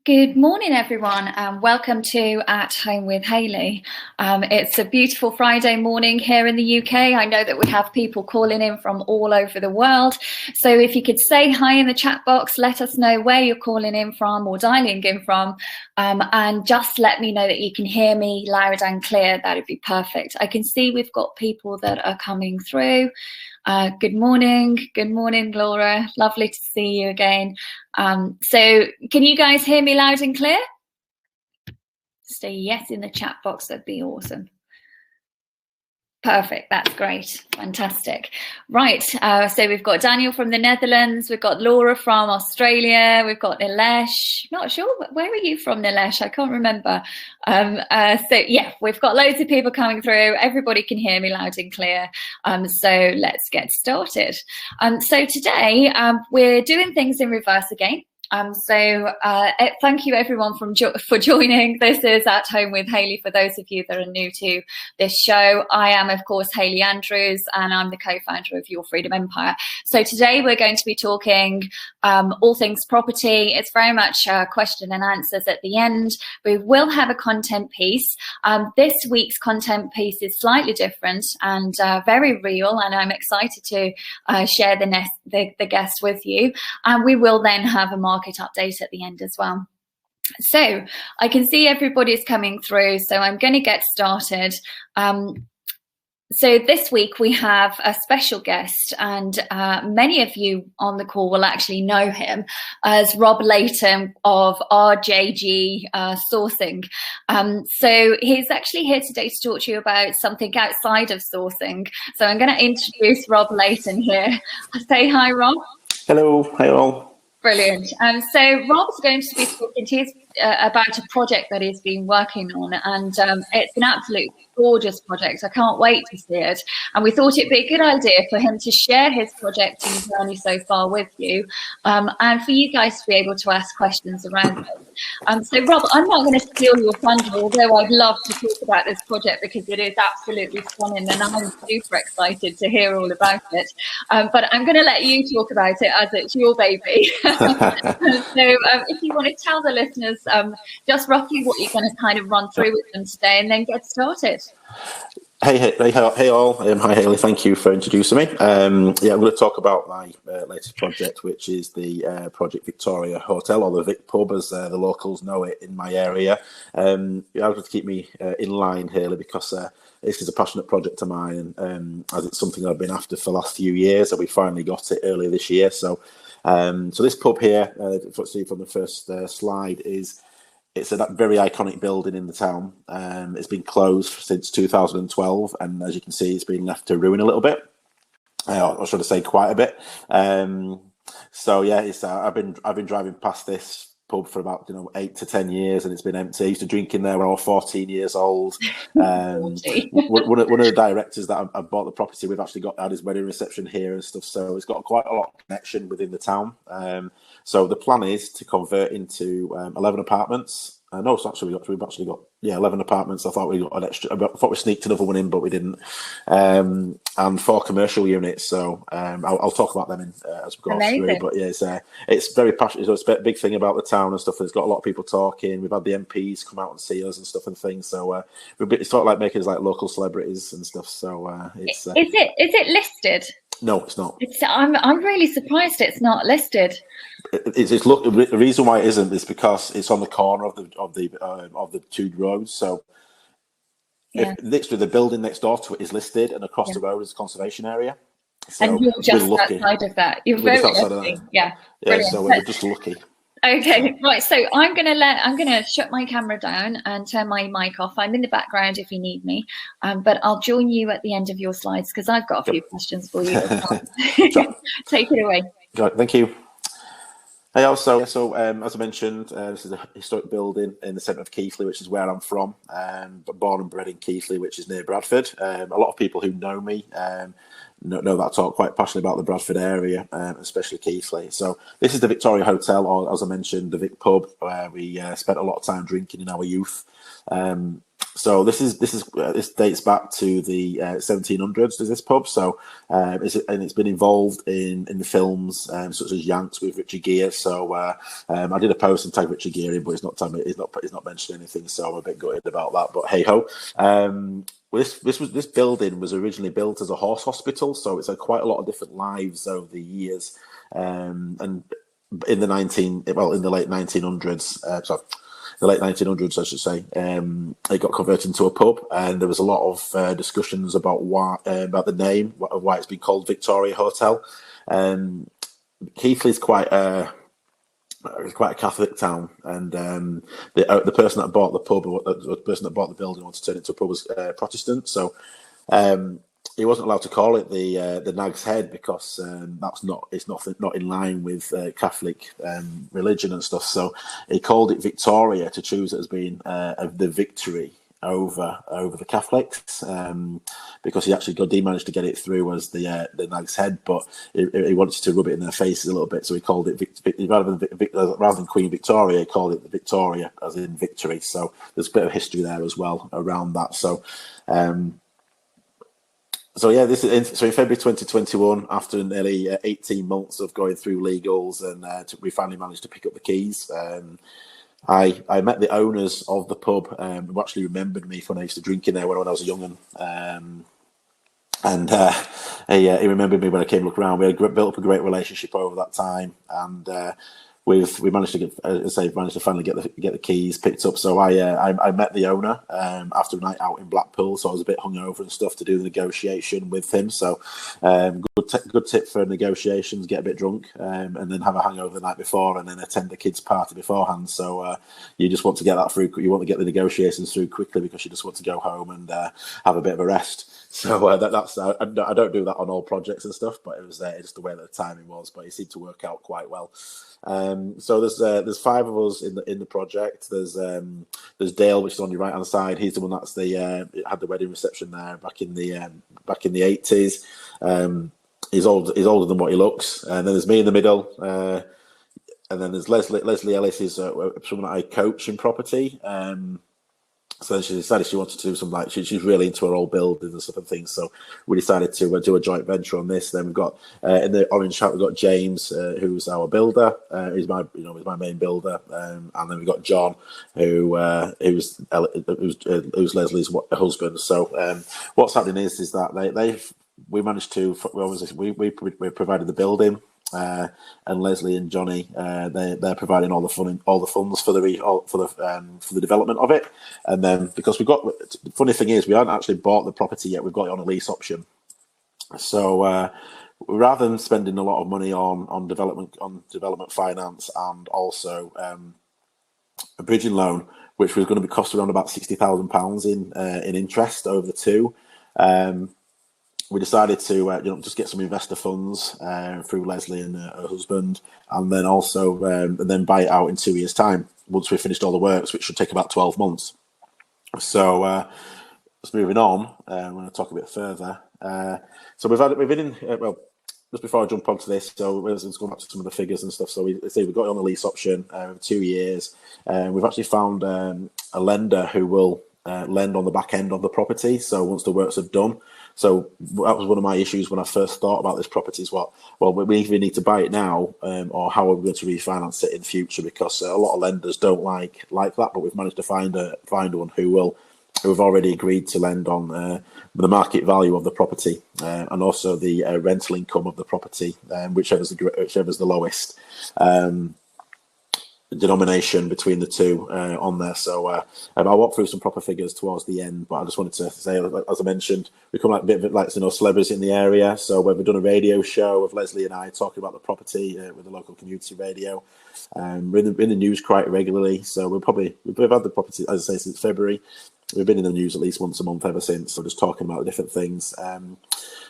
Good morning, everyone, and welcome to At Home with Hayley. It's a beautiful Friday morning here in the UK. I know that we have people calling in from all over the world. So if you could say hi in the chat box, let us know where you're calling in from or dialing in from, and just let me know that you can hear me loud and clear. That would be perfect. I can see we've got people that are coming through. Good morning, Laura. Lovely to see you again. So can you guys hear me loud and clear? Say yes in the chat box, that'd be awesome. Perfect, that's great, fantastic. Right, so we've got Daniel from the Netherlands, we've got Laura from Australia, we've got Nilesh. Not sure, where are you from, Nilesh? I can't remember. So yeah, we've got loads of people coming through. Everybody can hear me loud and clear. So let's get started. So today we're doing things in reverse again. Thank you everyone for joining. This is At Home with Hayley for those of you that are new to this show. I am, of course, Hayley Andrews, and I'm the co-founder of Your Freedom Empire. So today we're going to be talking all things property. It's very much question and answers at the end. We will have a content piece. This week's content piece is slightly different and very real, and I'm excited to share the guest with you. And we will then have a market update at the end as well. So I can see everybody's coming through, so I'm going to get started. So this week we have a special guest, and many of you on the call will actually know him as Rob Leighton of RJG Sourcing. So he's actually here today to talk to you about something outside of sourcing. So I'm going to introduce Rob Leighton here. Say hi, Rob. Hello, hi all. Brilliant. So Rob's going to be talking to you about a project that he's been working on, and it's an absolute gorgeous project. I can't wait to see it. And we thought it'd be a good idea for him to share his project and journey so far with you, and for you guys to be able to ask questions around it. So Rob, I'm not going to steal your thunder, although I'd love to talk about this project because it is absolutely stunning and I'm super excited to hear all about it. But I'm going to let you talk about it as it's your baby. So if you want to tell the listeners just roughly what you're going to kind of run through with them today and then get started. Hey all. Hi Hayley, thank you for introducing me. I'm going to talk about my latest project, which is the Project Victoria Hotel, or the Vic Pub as the locals know it in my area. You have to keep me in line, Hayley, because this is a passionate project of mine, and as it's something I've been after for the last few years, and we finally got it earlier this year. So this pub here, see from the first slide, it's a very iconic building in the town. It's been closed since 2012, and as you can see, it's been left to ruin a little bit. Or should I say, quite a bit. So yeah, I've been driving past this pub for about 8 to 10 years, and it's been empty. I used to drink in there when I was 14 years old. One of the directors that I bought the property with actually had his wedding reception here and stuff. So it's got quite a lot of connection within the town. So the plan is to convert into 11 apartments. No, it's actually we've actually got 11 apartments. I thought we got an extra. I thought we sneaked another one in, but we didn't. And 4 commercial units. So I'll talk about them as we go through. But yeah, it's very passionate. It's a big thing about the town and stuff. It's got a lot of people talking. We've had the MPs come out and see us and stuff and things. So it's sort of like making us like local celebrities and stuff. So it's. Is it listed? No, it's not. I'm really surprised it's not listed. The reason why it isn't is because it's on the corner of the 2 roads. So literally the building next door to it is listed, and across the road is a conservation area. So and you're just outside of that. You're very lucky. Yeah. So we're just lucky. Okay, right. So I'm gonna shut my camera down and turn my mic off. I'm in the background if you need me, but I'll join you at the end of your slides because I've got a few questions for you. Take it away. Thank you. Hey, also, as I mentioned, this is a historic building in the centre of Keighley, which is where I'm from. But born and bred in Keighley, which is near Bradford. A lot of people who know me know that I talk quite passionately about the Bradford area, especially Keighley. So this is the Victoria Hotel, or as I mentioned, the Vic Pub, where we spent a lot of time drinking in our youth. So this dates back to the 1700s. There's this pub, so it's been involved in the films such as Yanks with Richard Gere. So I did a post and tagged Richard Gere in, but he's not mentioned anything. So I'm a bit gutted about that. But hey ho. This building was originally built as a horse hospital, so it's had quite a lot of different lives over the years. And in the late 1900s, the late 1900s, I should say, it got converted into a pub, and there was a lot of discussions about about the name, why it's been called Victoria Hotel. Keighley is quite a Catholic town, and the person that bought the pub, or the person that bought the building, wanted to turn it into a pub, was Protestant. So he wasn't allowed to call it the Nag's Head, because it's not in line with Catholic religion and stuff. So he called it Victoria to choose it as being the victory over the Catholics, because he managed to get it through as the Nag's Head, but he wanted to rub it in their faces a little bit, so he called it rather than Queen Victoria, he called it the Victoria, as in victory. So there's a bit of history there as well around that. So in February 2021, after nearly 18 months of going through legals, and we finally managed to pick up the keys. I met the owners of the pub, who actually remembered me when I used to drink in there when I was a young'un. He remembered me when I came look around. We had built up a great relationship over that time, and we managed to finally get the keys picked up. So I met the owner after a night out in Blackpool, so I was a bit hungover and stuff to do the negotiation with him. So good tip for negotiations: get a bit drunk and then have a hangover the night before, and then attend the kids' party beforehand. So you just want to get that through. You want to get the negotiations through quickly, because you just want to go home and have a bit of a rest. So that's I don't do that on all projects and stuff, but it was just the way that the timing was. But it seemed to work out quite well. So there's 5 of us in the project. There's Dale, which is on your right hand side. He's the one that's had the wedding reception there back in the 80s. He's older than what he looks. And then there's me in the middle. And then there's Leslie Ellis, is someone that I coach in property. So she decided she wanted to do some, she's really into her old buildings and stuff and things. So we decided to do a joint venture on this. Then we've got in the orange hat, we've got James, who's our builder. He's my main builder. And then we've got John, who's Leslie's husband. So what's happening is that we managed to, we provided the building. And Leslie and Johnny, they're providing all the funds for the development of it. And then, because the funny thing is, we haven't actually bought the property yet. We've got it on a lease option. So rather than spending a lot of money on development finance, and also a bridging loan, which was going to cost around about £60,000 in interest over the two. We decided to just get some investor funds through Leslie and her husband, and then also then buy it out in 2 years' time once we finished all the works, which should take about 12 months. So just moving on, I'm going to talk a bit further. So we've been in just before I jump onto this, so let's go back to some of the figures and stuff. So we've got it on the lease option 2 years. We've actually found a lender who will lend on the back end of the property. So once the works are done. So that was one of my issues when I first thought about this property. Is we either need to buy it now, or how are we going to refinance it in future? Because a lot of lenders don't like that, but we've managed to find one who have already agreed to lend on the market value of the property, and also the rental income of the property, whichever's the lowest denomination between the two on there. So I'll walk through some proper figures towards the end, but I just wanted to say, as I mentioned, we come like a bit like celebrities in the area. So we've done a radio show of Leslie and I talking about the property with the local community radio. We're in the news quite regularly, so we've had the property, as I say, since February. We've been in the news at least once a month ever since. So just talking about different things.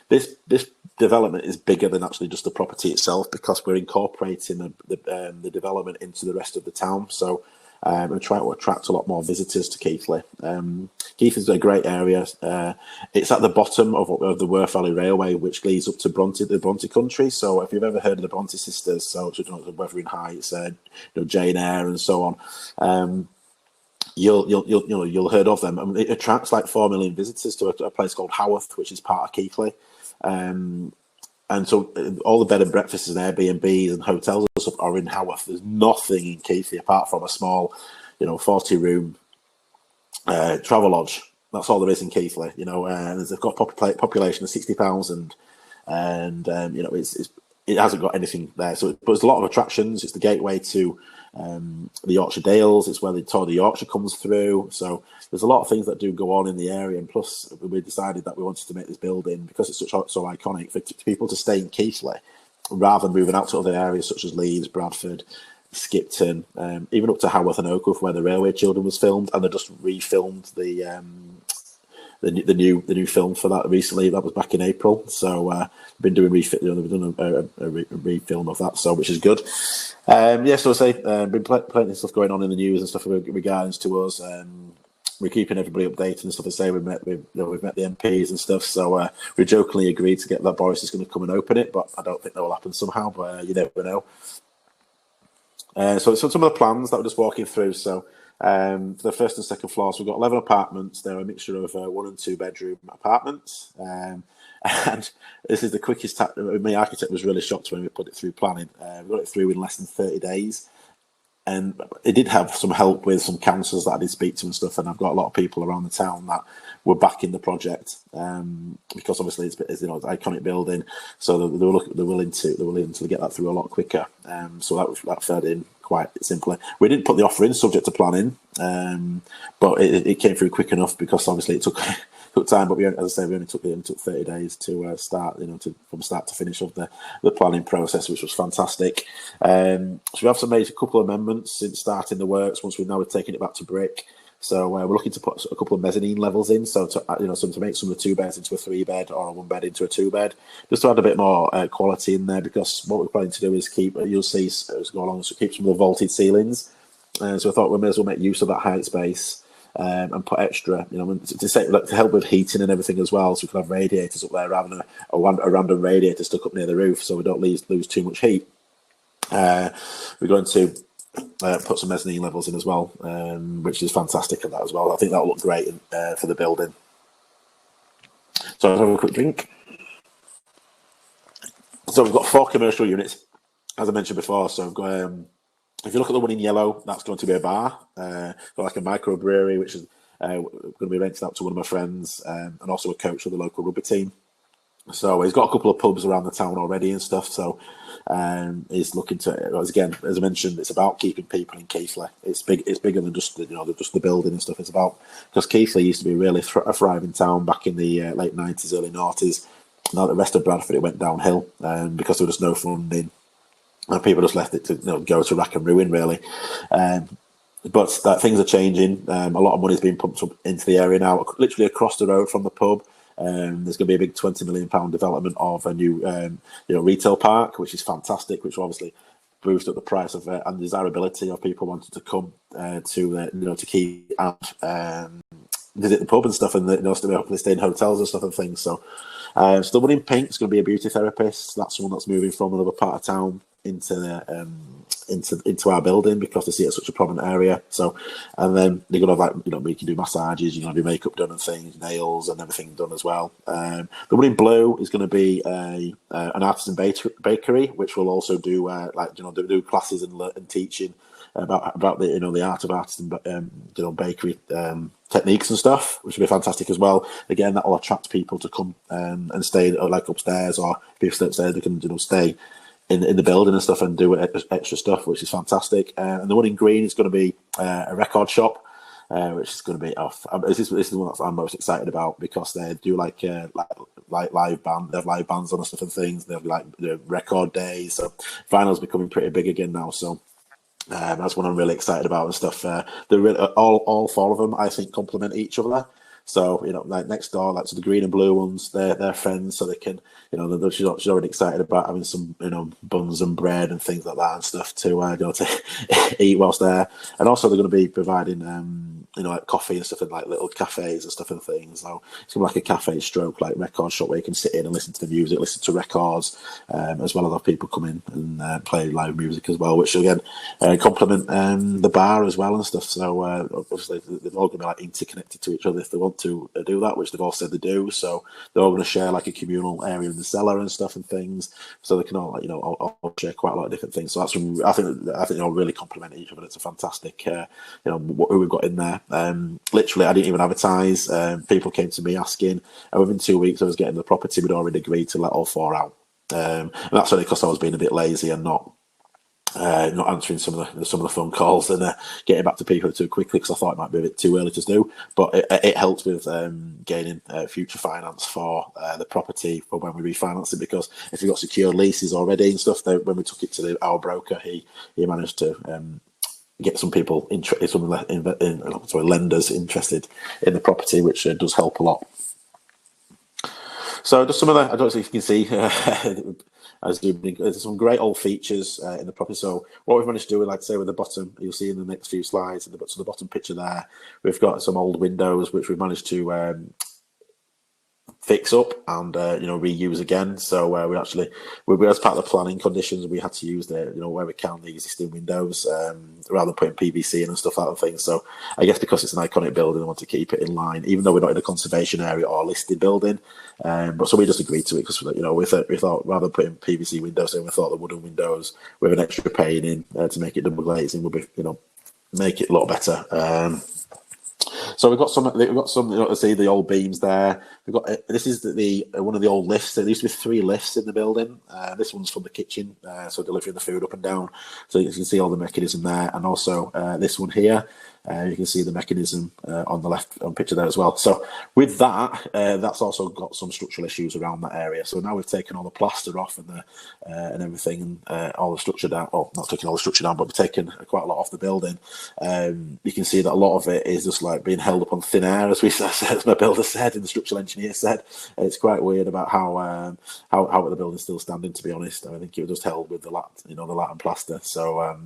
This development is bigger than actually just the property itself, because we're incorporating the development into the rest of the town. So we're trying to attract a lot more visitors to Keighley. Keighley's a great area. It's at the bottom of the Worth Valley Railway, which leads up to the Bronte country. So if you've ever heard of the Bronte sisters, so the Wuthering Heights, Jane Eyre, and so on. you'll heard of them. I mean, it attracts like 4 million visitors to a place called Haworth, which is part of Keighley. And so all the bed and breakfasts and Airbnbs and hotels and stuff are in Haworth. There's nothing in Keighley apart from a small, 40-room travel lodge. That's all there is in Keighley. They've got a population of 60,000, and it hasn't got anything there. So, but there's a lot of attractions. It's the gateway to the Yorkshire Dales. It's where the Tour de Yorkshire comes through. So there's a lot of things that do go on in the area. And plus, we decided that we wanted to make this building, because it's so iconic, for people to stay in Keighley rather than moving out to other areas such as Leeds, Bradford, Skipton, even up to Haworth and Oakworth, where The Railway Children was filmed, and they just refilmed the new film for that recently. That was back in April. So been doing they've done a refilm of that, so which is good. So I say been plenty of stuff going on in the news and stuff regarding to us. We're keeping everybody updated and stuff. I say we've met the MPs and stuff. So we jokingly agreed to get that Boris is going to come and open it, but I don't think that will happen somehow. But you never know. So some of the plans that we're just walking through. So for the first and second floors, we've got 11 apartments. They're a mixture of 1 and 2 bedroom apartments. And this is the quickest. My architect was really shocked when we put it through planning. We got it through in less than 30 days. And it did have some help with some councillors that I did speak to and stuff. And I've got a lot of people around the town that were backing the project because obviously it's an iconic building. So they're willing to get that through a lot quicker. So that fed in quite simply. We didn't put the offer in subject to planning, but it came through quick enough because obviously it took time. But we only took 30 days to start, from start to finish of the planning process, which was fantastic. So we have made a couple of amendments since starting the works. Once we've now taken it back to brick. So we're looking to put a couple of mezzanine levels in, so to make some of the 2 beds into a 3 bed or a 1 bed into a 2 bed, just to add a bit more quality in there. Because what we're planning to do is keep, you'll see as we go along, so keep some of the vaulted ceilings. So I thought we may as well make use of that height space and put extra, to help with heating and everything as well. So we can have radiators up there rather than a random radiator stuck up near the roof, so we don't lose too much heat. We're going to put some mezzanine levels in as well, which is fantastic at that as well. I think that'll look great for the building. So I'll have a quick drink. So we've got 4 commercial units, as I mentioned before. So we've got, if you look at the one in yellow, that's going to be a bar, got like a microbrewery, which is going to be rented out to one of my friends, and also a coach of the local rugby team. So he's got a couple of pubs around the town already and stuff. So he's looking to, again, as I mentioned, it's about keeping people in Keighley. It's bigger than just the building and stuff. It's about, because Keighley used to be really a thriving town back in the late 90s, early 90s. Now the rest of Bradford, it went downhill because there was no funding, and people just left it to go to rack and ruin really. But things are changing. A lot of money is being pumped up into the area now, literally across the road from the pub. There's going to be a big £20 million development of a new retail park, which is fantastic, which will obviously boost up the price of and desirability of people wanting to come to Keighley and visit the pub and stuff, and hopefully stay in hotels and stuff and things. So the one in pink is going to be a beauty therapist. That's someone that's moving from another part of town into our building because they see it as such a prominent area. So, and then they're gonna have we can do massages, have your makeup done and things, nails and everything done as well. The one in blue is going to be an artisan bakery, which will also do do classes and teaching about the art of artisan bakery techniques and stuff, which will be fantastic as well. Again, that will attract people to come and stay like upstairs, or people stay upstairs, they can stay in the building and stuff and do extra stuff, which is fantastic. And the one in green is going to be a record shop, which is going to be off. This is the one that I'm most excited about because they do like live band. They have live bands on and stuff and things. They have record days. So vinyl's becoming pretty big again now. So that's what I'm really excited about and stuff. They're really, all 4 of them, I think, complement each other. So like next door, like to the green and blue ones, they're friends, so they can, she's already excited about having some, buns and bread and things like that and stuff to eat whilst there. And also they're going to be providing you know, like coffee and stuff, and like little cafes and stuff and things. So it's gonna be like a cafe stroke, like record shop where you can sit in and listen to the music, listen to records, as well as have people come in and play live music as well, which again complement the bar as well and stuff. So obviously they're all gonna be like interconnected to each other if they want to do that, which they've all said they do. So they're all gonna share like a communal area in the cellar and stuff and things, so they can all, like, you know, all share quite a lot of different things. So that's I think they all really complement each other. It's a fantastic, you know, who we've got in there. Literally, I didn't even advertise. People came to me asking, and within 2 weeks, I was getting the property. We'd already agreed to let all 4 out, and that's only because I was being a bit lazy and not answering some of the phone calls and getting back to people too quickly, because I thought it might be a bit too early to do. But it helped with gaining future finance for the property for when we refinance it, because if we got secured leases already and stuff, when we took it to our broker, he managed to get some people lenders interested in the property, which does help a lot. So just some of the, I don't know if you can see, there's some great old features in the property. So what we've managed to do, like I say, with the bottom, you'll see in the next few slides, so the bottom picture there, we've got some old windows which we've managed to fix up and you know, reuse again. So we as part of the planning conditions, we had to use the, you know, where we can, the existing windows rather than putting PVC in and stuff like that things. So I guess because it's an iconic building, I want to keep it in line, even though we're not in a conservation area or a listed building. But so we just agreed to it because, you know, we thought rather than putting PVC windows in, we thought the wooden windows with an extra pane in to make it double glazing would be, you know, make it a lot better. So we've got some, you know, see the old beams there. We've got this is the one of the old lifts. There used to be 3 lifts in the building. This one's from the kitchen, so delivering the food up and down. So you can see all the mechanism there, and also this one here. You can see the mechanism on the left on picture there as well. So with that, that's also got some structural issues around that area. So now we've taken all the plaster off and everything, and all the structure down. Well, not taking all the structure down, but we've taken quite a lot off the building. You can see that a lot of it is just like being held up on thin air, as my builder said, and the structural engineer said. It's quite weird about how the building's still standing. To be honest, I think it was just held with the lath and plaster. So.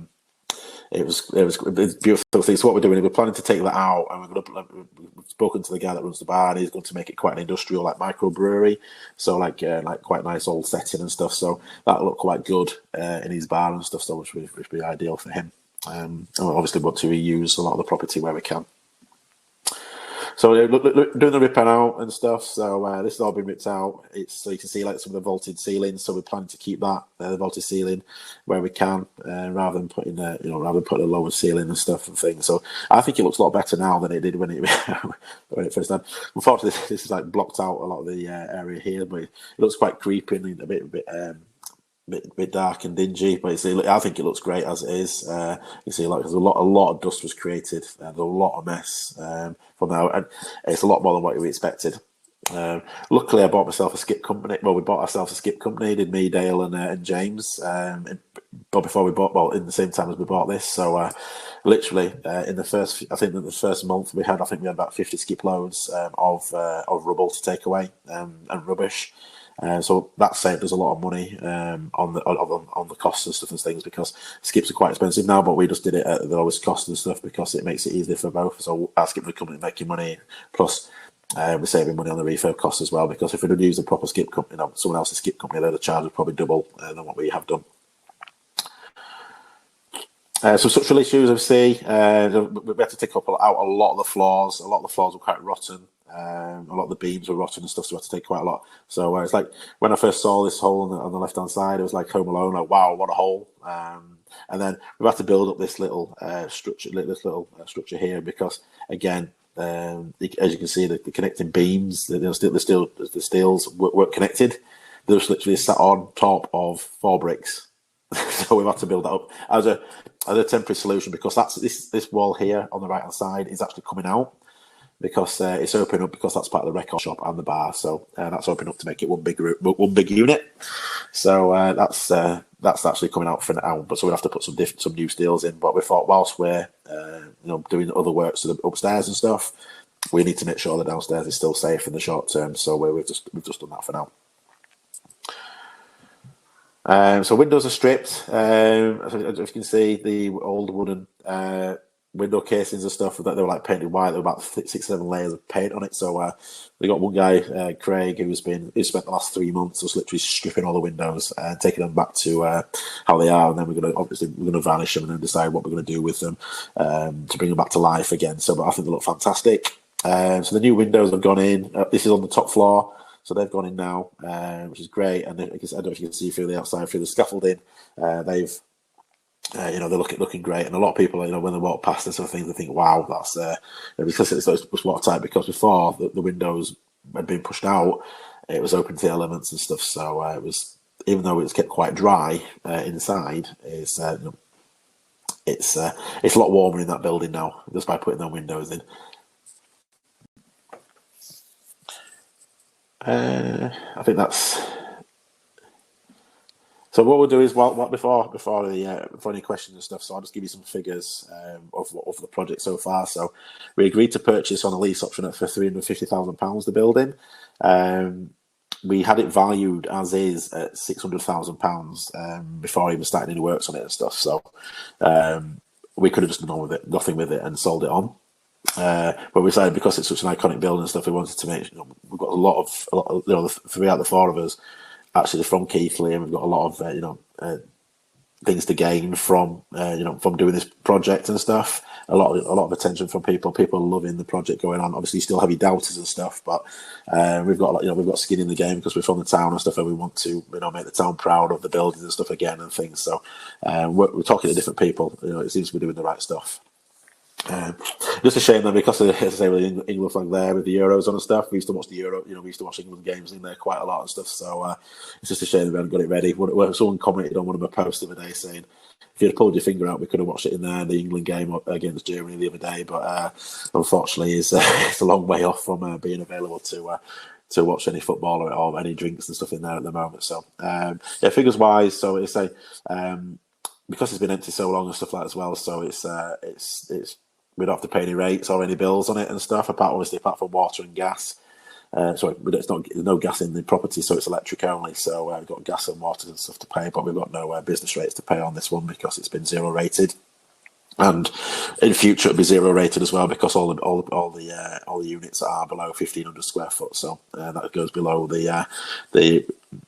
It was beautiful thing. So what we're doing is we're planning to take that out, and we've spoken to the guy that runs the bar, and he's going to make it quite an industrial, like microbrewery. So like quite nice old setting and stuff. So that'll look quite good in his bar and stuff. So which would be ideal for him. And we obviously want to reuse a lot of the property where we can. So doing the ripping out and stuff. So this has all been ripped out. So you can see like some of the vaulted ceilings. So we're planning to keep that the vaulted ceiling where we can, rather than putting a lower ceiling and stuff and things. So I think it looks a lot better now than it did when it first done. Unfortunately, this is like blocked out a lot of the area here, but it looks quite creepy and a bit dark and dingy, but I think it looks great as it is. You see, like there's a lot of dust was created, and there's a lot of mess from now, and it's a lot more than what we expected. Luckily, I bought myself a skip company. Well, we bought ourselves a skip company. Did me, Dale, and James. But before we bought, in the same time as we bought this, so literally in the first month we had about 50 skip loads of rubble to take away and rubbish. So that saved us a lot of money on the costs and stuff and things, because skips are quite expensive now, but we just did it at the lowest cost and stuff because it makes it easier for both. So our skip company making money, plus we're saving money on the refurb costs as well, because if we would use a proper skip company, someone else's skip company, they'd charge us probably double than what we have done. Some structural issues, obviously. We had to take out a lot of the floors. A lot of the floors were quite rotten. A lot of the beams were rotten and stuff, so we had to take quite a lot. So it's like when I first saw this hole on the left-hand side, it was like Home Alone, like, wow, what a hole. And then we've had to build up this little structure here because, again, as you can see, the connecting beams, the steels weren't connected. They just literally sat on top of 4 bricks. So we've had to build that up as a temporary solution, because that's this wall here on the right hand side is actually coming out, because it's open up, because that's part of the record shop and the bar. So that's open up to make it one big unit. So that's actually coming out for now. But so we'll have to put some new steels in. But we thought whilst we're doing other works to the upstairs and stuff, we need to make sure the downstairs is still safe in the short term. So we've just done that for now. So windows are stripped. As you can see, the old wooden window casings and stuff that they were like painted white. There were about 6-7 layers of paint on it. So we got one guy, Craig, who spent the last 3 months just literally stripping all the windows and taking them back to how they are, and then we're going to varnish them and then decide what we're going to do with them to bring them back to life again. So, but I think they look fantastic. So the new windows have gone in. This is on the top floor. So they've gone in now, which is great. And I don't know if you can see through the outside, through the scaffolding. They've, they're looking great. And a lot of people, when they walk past and sort of things, they think, "Wow, that's because it's watertight." Because before the windows had been pushed out, it was open to the elements and stuff. So it was, even though it's kept quite dry inside, it's a lot warmer in that building now just by putting the windows in. I think that's. So what we'll do is, before any questions and stuff, so I'll just give you some figures of the project so far. So we agreed to purchase on a lease option for £350,000 the building. We had it valued as is at £600,000 before even starting any works on it and stuff. So we could have just done nothing with it and sold it on. But we decided, because it's such an iconic building and stuff, we wanted to make. We've got a lot of 3 out of the 4 of us actually from Keighley, and we've got a lot of things to gain from from doing this project and stuff. A lot of attention from people. People are loving the project going on. Obviously, still have your doubters and stuff, but we've got we've got skin in the game because we're from the town and stuff, and we want to make the town proud of the buildings and stuff again and things. So we're talking to different people. It seems to be doing the right stuff. Just a shame that because of, as I say, with the England flag there with the Euros on and stuff, we used to watch the Euro. We used to watch England games in there quite a lot and stuff. So it's just a shame that we haven't got it ready. Someone commented on one of my posts the other day saying, if you'd pulled your finger out, we could have watched it in there, the England game against Germany the other day. But unfortunately, it's a long way off from being available to watch any football or any drinks and stuff in there at the moment. So figures wise, so it's because it's been empty so long and stuff like that as well. So it's we don't have to pay any rates or any bills on it and stuff, apart from water and gas. There's no gas in the property, so it's electric only. So we've got gas and water and stuff to pay, but we've got no business rates to pay on this one because it's been 0 rated. And in future it'll be 0 rated as well, because all the units are below 1,500 square foot. So that goes below the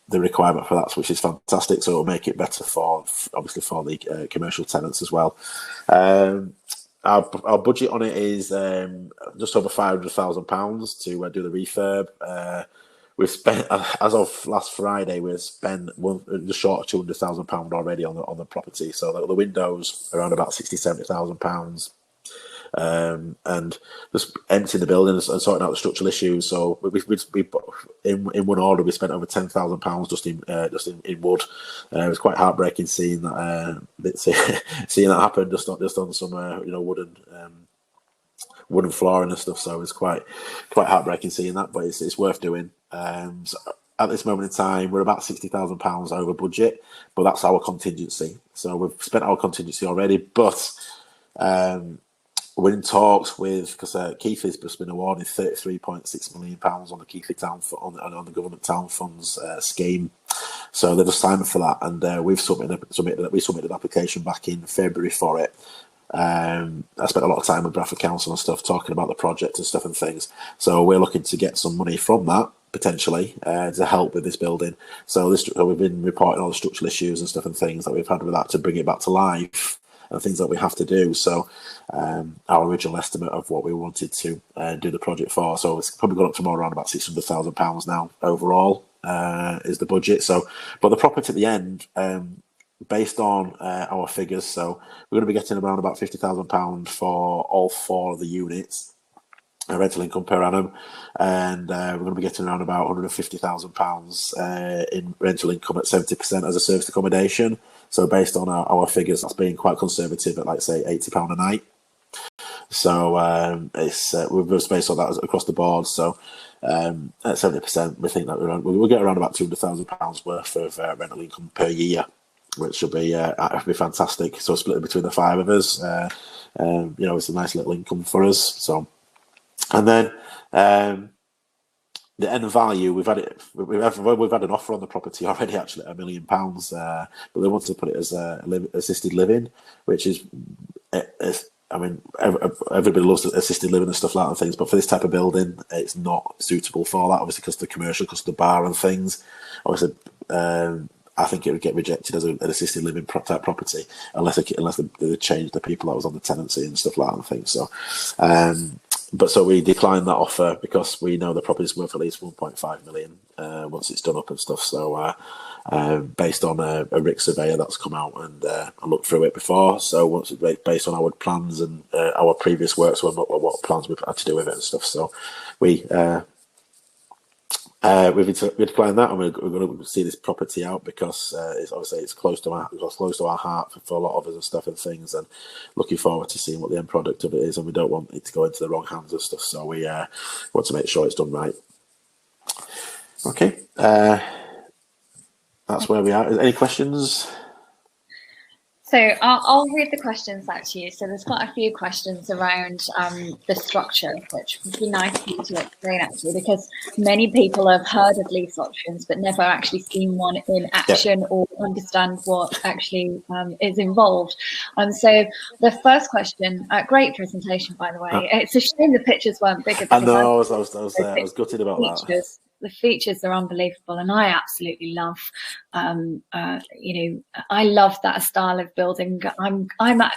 requirement for that, which is fantastic. So it'll make it better for the commercial tenants as well. Our budget on it is just over £500,000 to do the refurb. We've spent, as of last Friday, we've spent just short of £200,000 already on the property. So the windows around about £60,000-70,000, and just emptying the building and sorting out the structural issues. So we in one order we spent over £10,000 just in wood. It was quite heartbreaking seeing that seeing that happen just on some wooden flooring and stuff. So it's quite heartbreaking seeing that, but it's worth doing. So at this moment in time, we're about £60,000 over budget, but that's our contingency. So we've spent our contingency already, but we're in talks with, because Keighley's just been awarded £33.6 million on the Keighley Town on the government town funds scheme. So they've just signed for that, and we've submitted an application back in February for it. I spent a lot of time with Bradford Council and stuff talking about the project and stuff and things. So we're looking to get some money from that potentially to help with this building. So we've been reporting all the structural issues and stuff and things that we've had with that to bring it back to life and things that we have to do. So our original estimate of what we wanted to do the project for, so it's probably gone up to more around about £600,000 now overall is the budget. So, but the profit at the end, based on our figures, so we're going to be getting around about £50,000 for all 4 of the units, rental income per annum, and we're going to be getting around about £150,000 in rental income at 70% as a serviced accommodation. So based on our figures, that's being quite conservative at, like, say, £80 a night. So we've just based on that across the board. So at 70%, we think that we'll get around about £200,000 worth of rental income per year, which will be fantastic. So split between the 5 of us, it's a nice little income for us. So, and then the end value, we've had an offer on the property already, actually, at £1 million, but they wanted to put it as assisted living, which is I mean, everybody loves assisted living and stuff like that and things, but for this type of building, it's not suitable for that. Obviously, because of the commercial, because of the bar and things. Obviously, I think it would get rejected as an assisted living type property unless they change the people that was on the tenancy and stuff like that and things. So, but so we declined that offer because we know the property's worth at least 1.5 million once it's done up and stuff. So, based on a RIC surveyor that's come out and I looked through it before. So once it's based on our plans and our previous works, what plans we've had to do with it and stuff. So we've declined that, and we're going to see this property out because it's close to our heart for a lot of us and stuff and things, and looking forward to seeing what the end product of it is. And we don't want it to go into the wrong hands and stuff, so we want to make sure it's done right. Okay, that's where we are. Any questions? So I'll read the questions out to you. So there's quite a few questions around the structure, which would be nice for you to explain actually, because many people have heard of lease options but never actually seen one in action or understand what actually is involved. So the first question, great presentation by the way. It's a shame the pictures weren't bigger. I know, I was gutted about that. The features are unbelievable, and I absolutely love, I love that style of building. I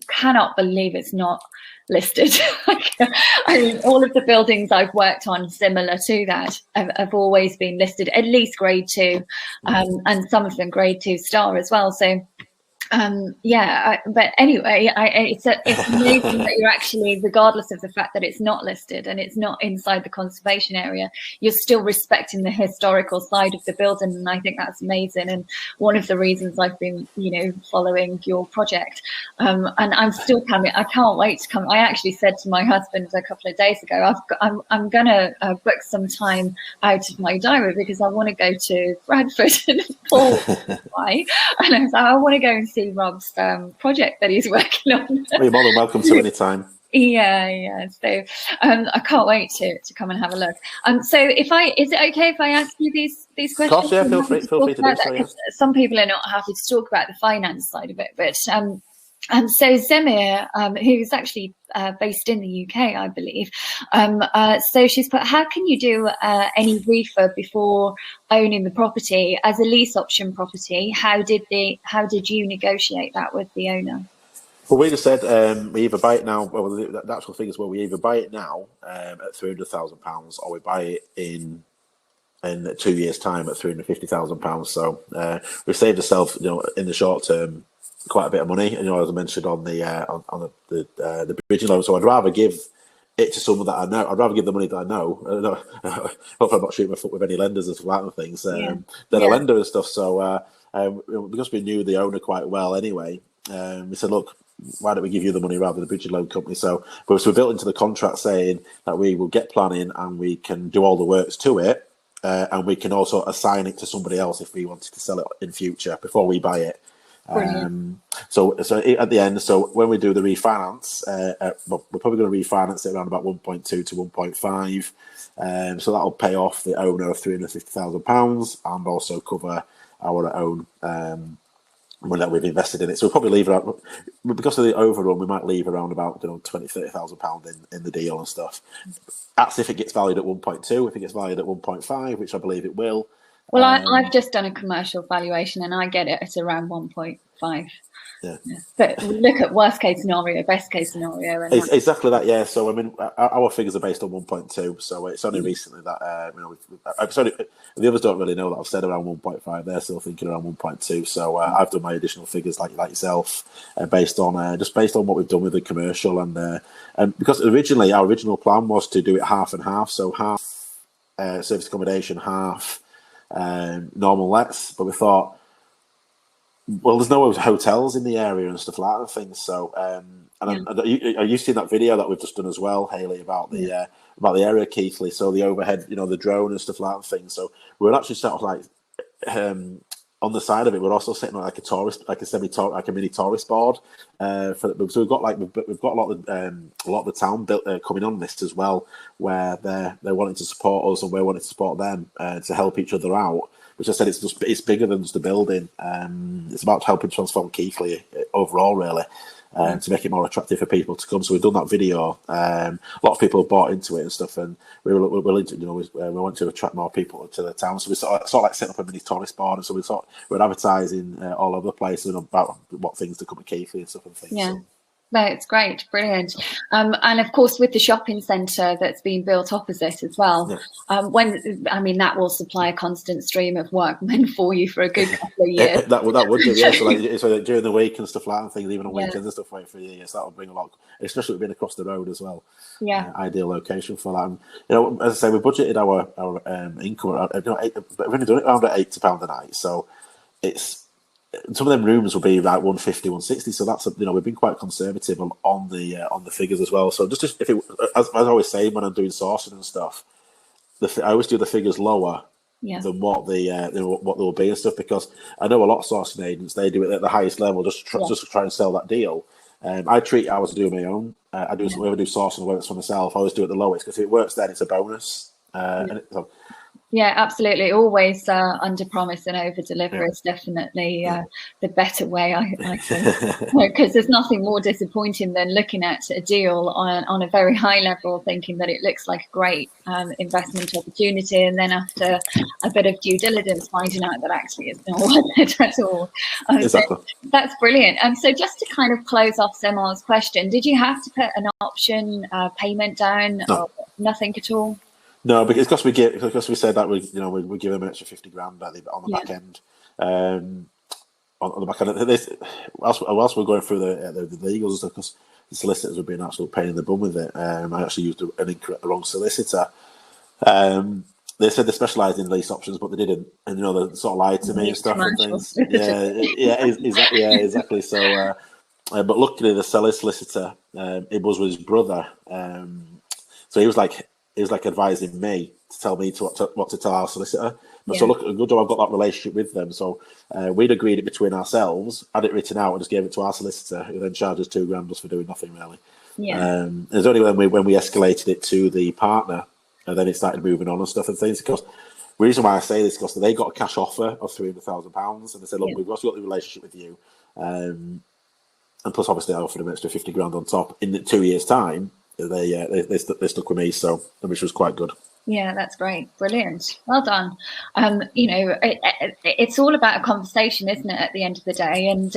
cannot believe it's not listed. I mean, all of the buildings I've worked on similar to that have always been listed, at least grade 2, and some of them grade 2 star as well. So. But anyway, it's amazing that you're actually, regardless of the fact that it's not listed and it's not inside the conservation area, you're still respecting the historical side of the building, and I think that's amazing. And one of the reasons I've been, following your project, and I'm still coming. I can't wait to come. I actually said to my husband a couple of days ago, I'm gonna book some time out of my diary because I want to go to Bradford and Paul, and I was like, I want to go and see Rob's project that he's working on. Well, you're more than welcome to any time. Yeah. So I can't wait to come and have a look. So is it okay if I ask you these questions? Of course, yeah. Feel free to do so. Yeah. Some people are not happy to talk about the finance side of it, but so Zemir, who's actually based in the UK, I believe. So she's put, how can you do any refurb before owning the property as a lease option property? How did you negotiate that with the owner? Well, we just said we either buy it now. Well, the actual figures were we either buy it now at £300,000 or we buy it in 2 years' time at £350,000. So we've saved ourselves, in the short term, quite a bit of money. And as I mentioned on the bridging loan, so I'd rather give it to someone that I know. I'd rather give the money that I know. Hopefully, I'm not shooting my foot with any lenders and stuff and things. Than a lender and stuff. So because we knew the owner quite well anyway, we said, look, why don't we give you the money rather than the bridging loan company? So we built into the contract saying that we will get planning and we can do all the works to it, and we can also assign it to somebody else if we wanted to sell it in future before we buy it. So at the end, so when we do the refinance, we're probably going to refinance it around about 1.2 to 1.5. So that'll pay off the owner of £350,000 and also cover our own money that we've invested in it. So we'll probably leave around, because of the overrun, we might leave around about £20,000-30,000 in the deal and stuff. That's if it gets valued at 1.2. If it gets valued at 1.5, which I believe it will. Well, I've just done a commercial valuation and I get it at around 1.5. Yeah. But look at worst case scenario, best case scenario. And exactly that, yeah. So, I mean, our figures are based on 1.2. So it's only recently that, the others don't really know that I've said around 1.5. They're still thinking around 1.2. So I've done my additional figures like yourself, based on what we've done with the commercial. And because originally, our original plan was to do it half and half. So half service accommodation, half normal lets, but we thought, well, there's no hotels in the area and stuff like that and things. So, are you seen that video that we've just done as well, Hayley, about the area of Keighley? So the overhead, the drone and stuff like that and things. So we're actually sort of like on the side of it, we're also setting up like a tourist, like a mini tourist board. So we've got a lot of the town built coming on this as well, where they're wanting to support us and we're wanting to support them to help each other out. Which I said, it's bigger than just a building. It's about helping transform Keighley overall, really. to make it more attractive for people to come. So we've done that video. A lot of people have bought into it and stuff, and we were you know, we want to attract more people to the town. So we sort of like setting up a mini tourist board, and so we're advertising all over the place and about what things to come to Keighley and stuff and things. Yeah. So. No, it's great, brilliant, and of course with the shopping centre that's been built opposite as well. That will supply a constant stream of workmen for you for a good couple of years. that would do, yeah. So during the week and stuff like that, and things, even on weekends and stuff for years, that will bring a lot, especially with being across the road as well. Yeah, ideal location for that. And, you know, as I say, we budgeted our income. We've only done it around at £80 a night, so it's. Some of them rooms will be like 150, 160. So that's we've been quite conservative on the figures as well. So just if it, as I always say when I'm doing sourcing and stuff, I always do the figures lower than what what they will be and stuff, because I know a lot of sourcing agents, they do it at the highest level just to try and sell that deal. I treat ours to do my own. I do whenever I do sourcing whether it's for myself, I always do it the lowest, because if it works then it's a bonus. Yeah, absolutely. Always under promise and over deliver is definitely the better way, I think, because there's nothing more disappointing than looking at a deal on a very high level, thinking that it looks like a great investment opportunity, and then after a bit of due diligence, finding out that actually it's not worth it at all. Exactly. So that's brilliant. So just to kind of close off Semal's question, did you have to put an option payment down? No. Or nothing at all? No, because we said that we give them an extra 50 grand on the back end. On the back end, whilst we're going through the legals and stuff, because the solicitors were being an absolute pain in the bum with it. I actually used the wrong solicitor. They said they specialised in lease options, but they didn't, and they sort of lied to me and stuff and things. Exactly. So, but luckily the seller's solicitor, it was with his brother. So he was like advising me to tell me what to tell our solicitor. But so look, a good job I've got that relationship with them. So we'd agreed it between ourselves, had it written out, and just gave it to our solicitor, who then charged us £2 grand just for doing nothing really. It was only when we escalated it to the partner, and then it started moving on and stuff and things. Because the reason why I say this is because they got a cash offer of £300,000, and they said, look, we've also got the relationship with you, and plus obviously I offered them an extra 50 grand on top. In 2 years' time, they stuck with me, so which was quite good. Yeah, that's great, brilliant, well done. It's all about a conversation, isn't it, at the end of the day? And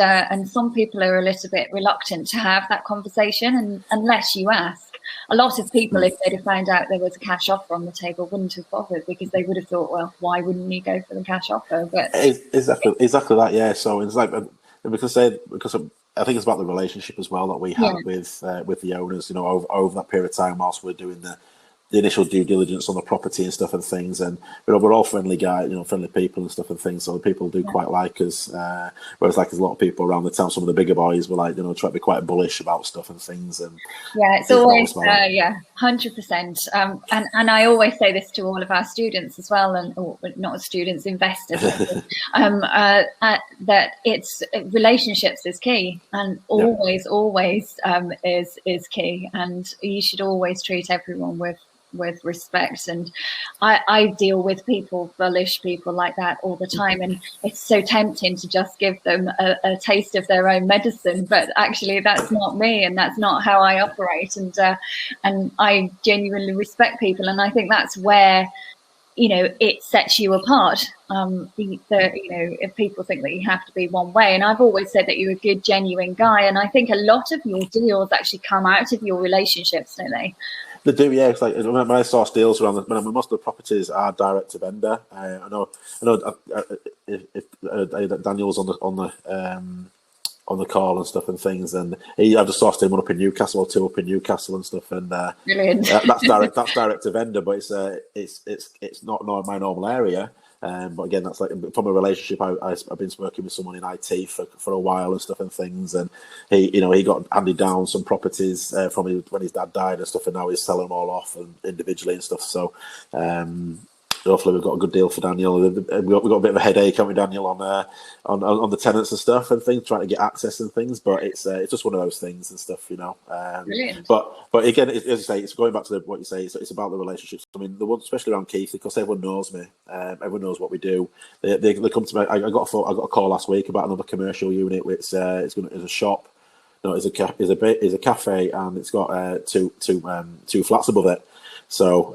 some people are a little bit reluctant to have that conversation, and unless you ask. A lot of people, if they'd have found out there was a cash offer on the table, wouldn't have bothered, because they would have thought, well, why wouldn't you go for the cash offer? But exactly that, yeah. So it's like because I think it's about the relationship as well that we have with the owners, over that period of time whilst we're doing the initial due diligence on the property and stuff and things. And we're all friendly guys, friendly people and stuff and things. So people do quite like us. Whereas there's a lot of people around the town, some of the bigger boys were like, try to be quite bullish about stuff and things. And it's always 100%. And I always say this to all of our students as well, and not students, investors, that it's relationships is key, and always is key, and you should always treat everyone with respect. And I deal with bullish people like that all the time, and it's so tempting to just give them a taste of their own medicine, but actually that's not me, and that's not how I operate, and I genuinely respect people, and I think that's where it sets you apart. If people think that you have to be one way, and I've always said that you're a good, genuine guy, and I think a lot of your deals actually come out of your relationships, don't they? They do, yeah. It's like when I source deals around, most of the properties are direct to vendor. I know. If Daniel's on the call and stuff and things, and I've just sourced him one up in Newcastle or two up in Newcastle and stuff, and brilliant. That's direct to vendor, but it's not my normal area. But again, that's like from a relationship. I've been working with someone in IT for a while and stuff and things, and he got handed down some properties from when his dad died and stuff, and now he's selling them all off and individually and stuff. So hopefully we've got a good deal for Daniel. We've got a bit of a headache, haven't we, Daniel, on the tenants and stuff and things, trying to get access and things. But it's just one of those things and stuff, Brilliant. But again, as you say, it's going back to what you say. It's about the relationships. I mean, the one especially around Keighley, because everyone knows me, everyone knows what we do. They come to me. I got a call last week about another commercial unit, which is a shop is a cafe, and it's got two flats above it. So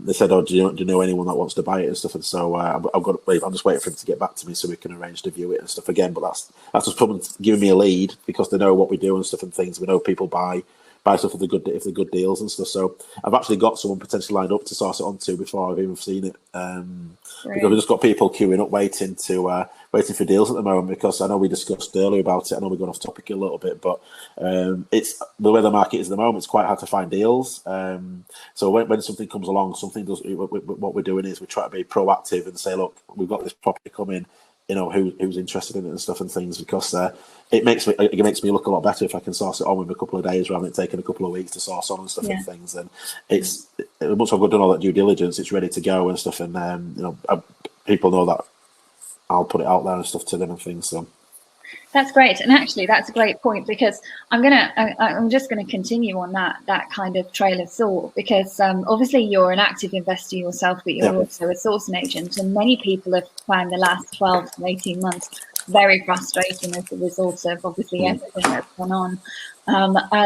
they said, "Oh, do you know anyone that wants to buy it and stuff?" And so I'm just waiting for him to get back to me so we can arrange to view it and stuff again. But that's just probably giving me a lead because they know what we do and stuff and things. We know people buy stuff if they're good deals and stuff. So I've actually got someone potentially lined up to source it onto before I've even seen it. Because we've just got people queuing up waiting for deals at the moment, because I know we discussed earlier about it. I know we've gone off topic a little bit, but it's the way the market is at the moment. It's quite hard to find deals. So when something comes along, what we're doing is we try to be proactive and say, look, we've got this property coming. Who's interested in it and stuff and things, because it makes me look a lot better if I can source it on with a couple of days rather than it taking a couple of weeks to source on and stuff and things. And it's once I've done all that due diligence, it's ready to go and stuff. And people know that I'll put it out there and stuff to them and things. So that's great, and actually that's a great point, because I'm just gonna continue on that kind of trail of thought, because obviously you're an active investor yourself, but you're also a sourcing agent, and many people have found the last 12 to 18 months very frustrating as a result of obviously everything that's gone on.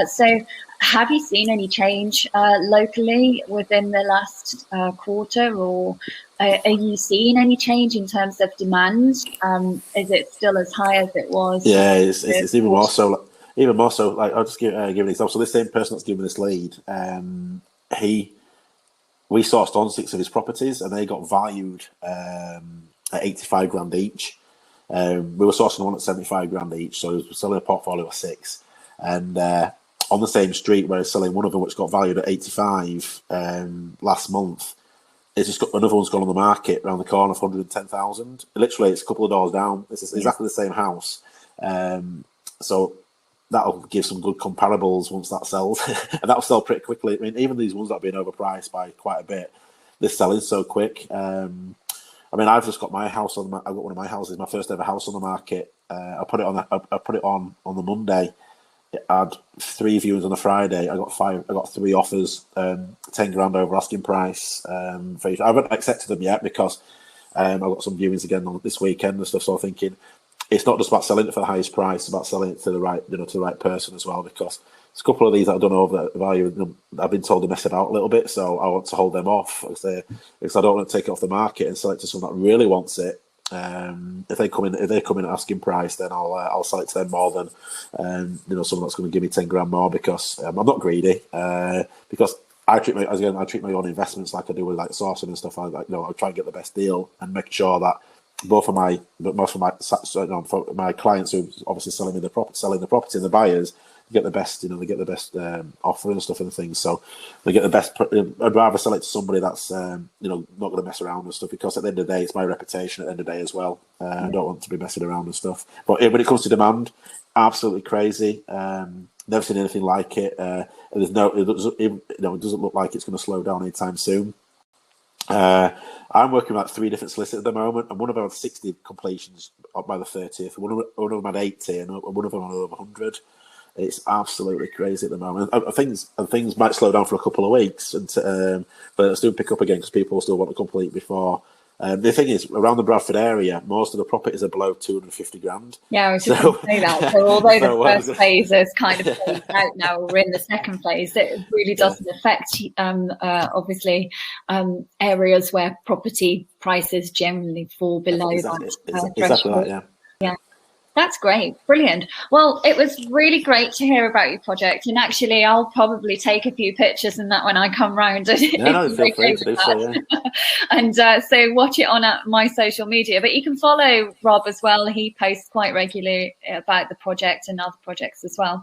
So have you seen any change locally within the last quarter, or are you seeing any change in terms of demand? Is it still as high as it was? Yeah, it's even more so. Even more so. Like, I'll just give an example. So this same person that's giving this lead, we sourced on 6 of his properties, and they got valued at 85 grand each. We were sourcing one at 75 grand each, so he was selling a portfolio of 6, and on the same street where he's selling one of them, which got valued at 85 last month. It's just got another one's gone on the market around the corner for 110,000. Literally, it's a couple of doors down. It's exactly the same house. So that'll give some good comparables once that sells, and that'll sell pretty quickly. I mean, even these ones that have been overpriced by quite a bit, they're selling so quick. I mean, I've just got my house on. I've got one of my houses, my first ever house on the market. I put it on the Monday. It had 3 viewings on a Friday. I got 3 offers, 10 grand over asking price. I haven't accepted them yet because I've got some viewings again on this weekend and stuff. So I'm thinking it's not just about selling it for the highest price; it's about selling it to the right person as well. Because there's a couple of these that I don't know over the value. I've been told to mess about a little bit, so I want to hold them off because I don't want to take it off the market and sell it to someone that really wants it. If they come in at asking price, then I'll sell it to them more than someone that's going to give me 10 grand more, because I'm not greedy. Because I treat my own investments like I do with like sourcing and stuff. I try and get the best deal and make sure that both of my clients who obviously selling the property and the buyers get the best, offer and stuff and things. So they get the best. I'd rather sell it to somebody that's not going to mess around and stuff, because at the end of the day, it's my reputation at the end of the day as well. I don't want to be messing around and stuff. But when it comes to demand, absolutely crazy. Never seen anything like it. It doesn't look like it's going to slow down anytime soon. I'm working with 3 different solicitors at the moment, and one of them had 60 completions by the 30th. One of them had 80, and one of them had over 100. It's absolutely crazy at the moment. Things might slow down for a couple of weeks, but it'll still pick up again because people still want to complete before. The thing is, around the Bradford area, most of the properties are below 250 grand. Yeah, I was just going to say that. So although the first phase is kind of phased out now, we're in the second phase. It really doesn't affect, obviously, areas where property prices generally fall below that threshold. Exactly that, yeah. That's great. Brilliant. Well, it was really great to hear about your project. And actually, I'll probably take a few pictures in that when I come round. Feel free to do so, yeah. And so watch it on my social media. But you can follow Rob as well. He posts quite regularly about the project and other projects as well.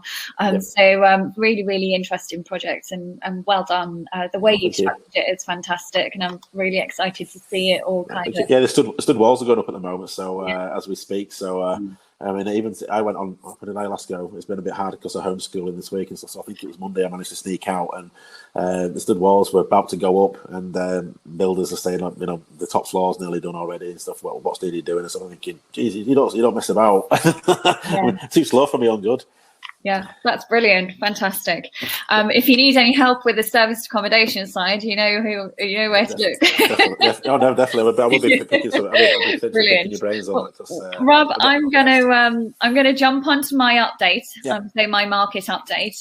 So really, really interesting projects, and well done. The way you've structured it is fantastic. And I'm really excited to see it all kind of... Yeah, the stud walls are going up at the moment, so as we speak. So... I mean, I went on. When did I last go? It's been a bit hard because of homeschooling this week and stuff. So I think it was Monday I managed to sneak out, and the stud walls were about to go up, and builders are saying, like, the top floor's nearly done already and stuff. Well, what's needed doing? And so I'm thinking, geez, you don't mess about. Too slow for me on good. Yeah, that's brilliant, fantastic. If you need any help with the service accommodation side, you know where to look. Definitely, yes. Oh no, definitely. I will be picking some. I'll be picking your brains on that. Rob, I'm gonna jump onto my update, Yeah. so my market update.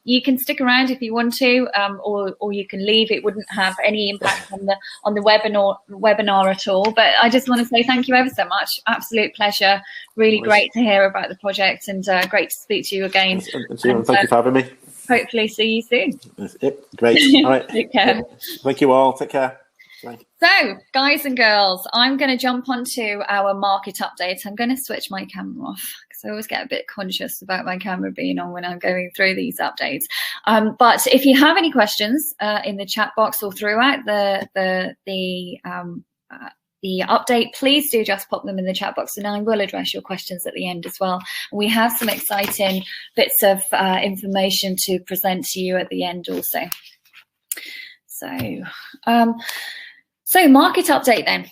You can stick around if you want to, or you can leave. It wouldn't have any impact on the webinar at all. But I just want to say thank you ever so much. Absolute pleasure. Really great to hear about the project, and great to speak to you again. And thank you for having me. Hopefully see you soon. Yep, great. All right. Take care. Yep. Thank you all. Take care. Bye. So, guys and girls, I'm going to jump onto our market update. I'm going to switch my camera off because I always get a bit conscious about my camera being on when I'm going through these updates. But if you have any questions in the chat box or throughout the update, please do just pop them in the chat box and I will address your questions at the end as well. We have some exciting bits of information to present to you at the end also. So market update then.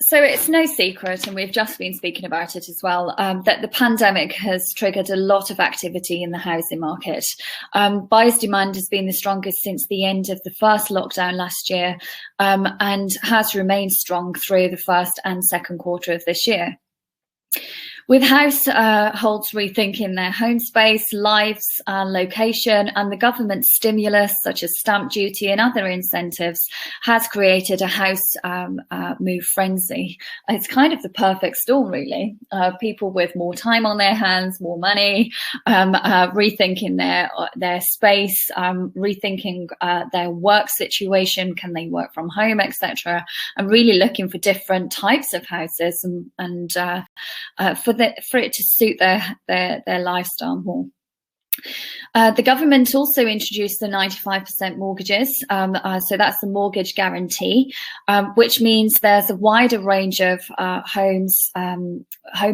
So it's no secret, and we've just been speaking about it as well, that the pandemic has triggered a lot of activity in the housing market. Buyers' demand has been the strongest since the end of the first lockdown last year, and has remained strong through the first and second quarter of this year. With households rethinking their home space, lives, location, and the government stimulus, such as stamp duty and other incentives, has created a house move frenzy. It's kind of the perfect storm, really. People with more time on their hands, more money, rethinking their space, rethinking their work situation. Can they work from home, etc., and really looking for different types of houses and for it to suit their lifestyle more. The government also introduced the 95% mortgages, so that's the mortgage guarantee, which means there's a wider range of home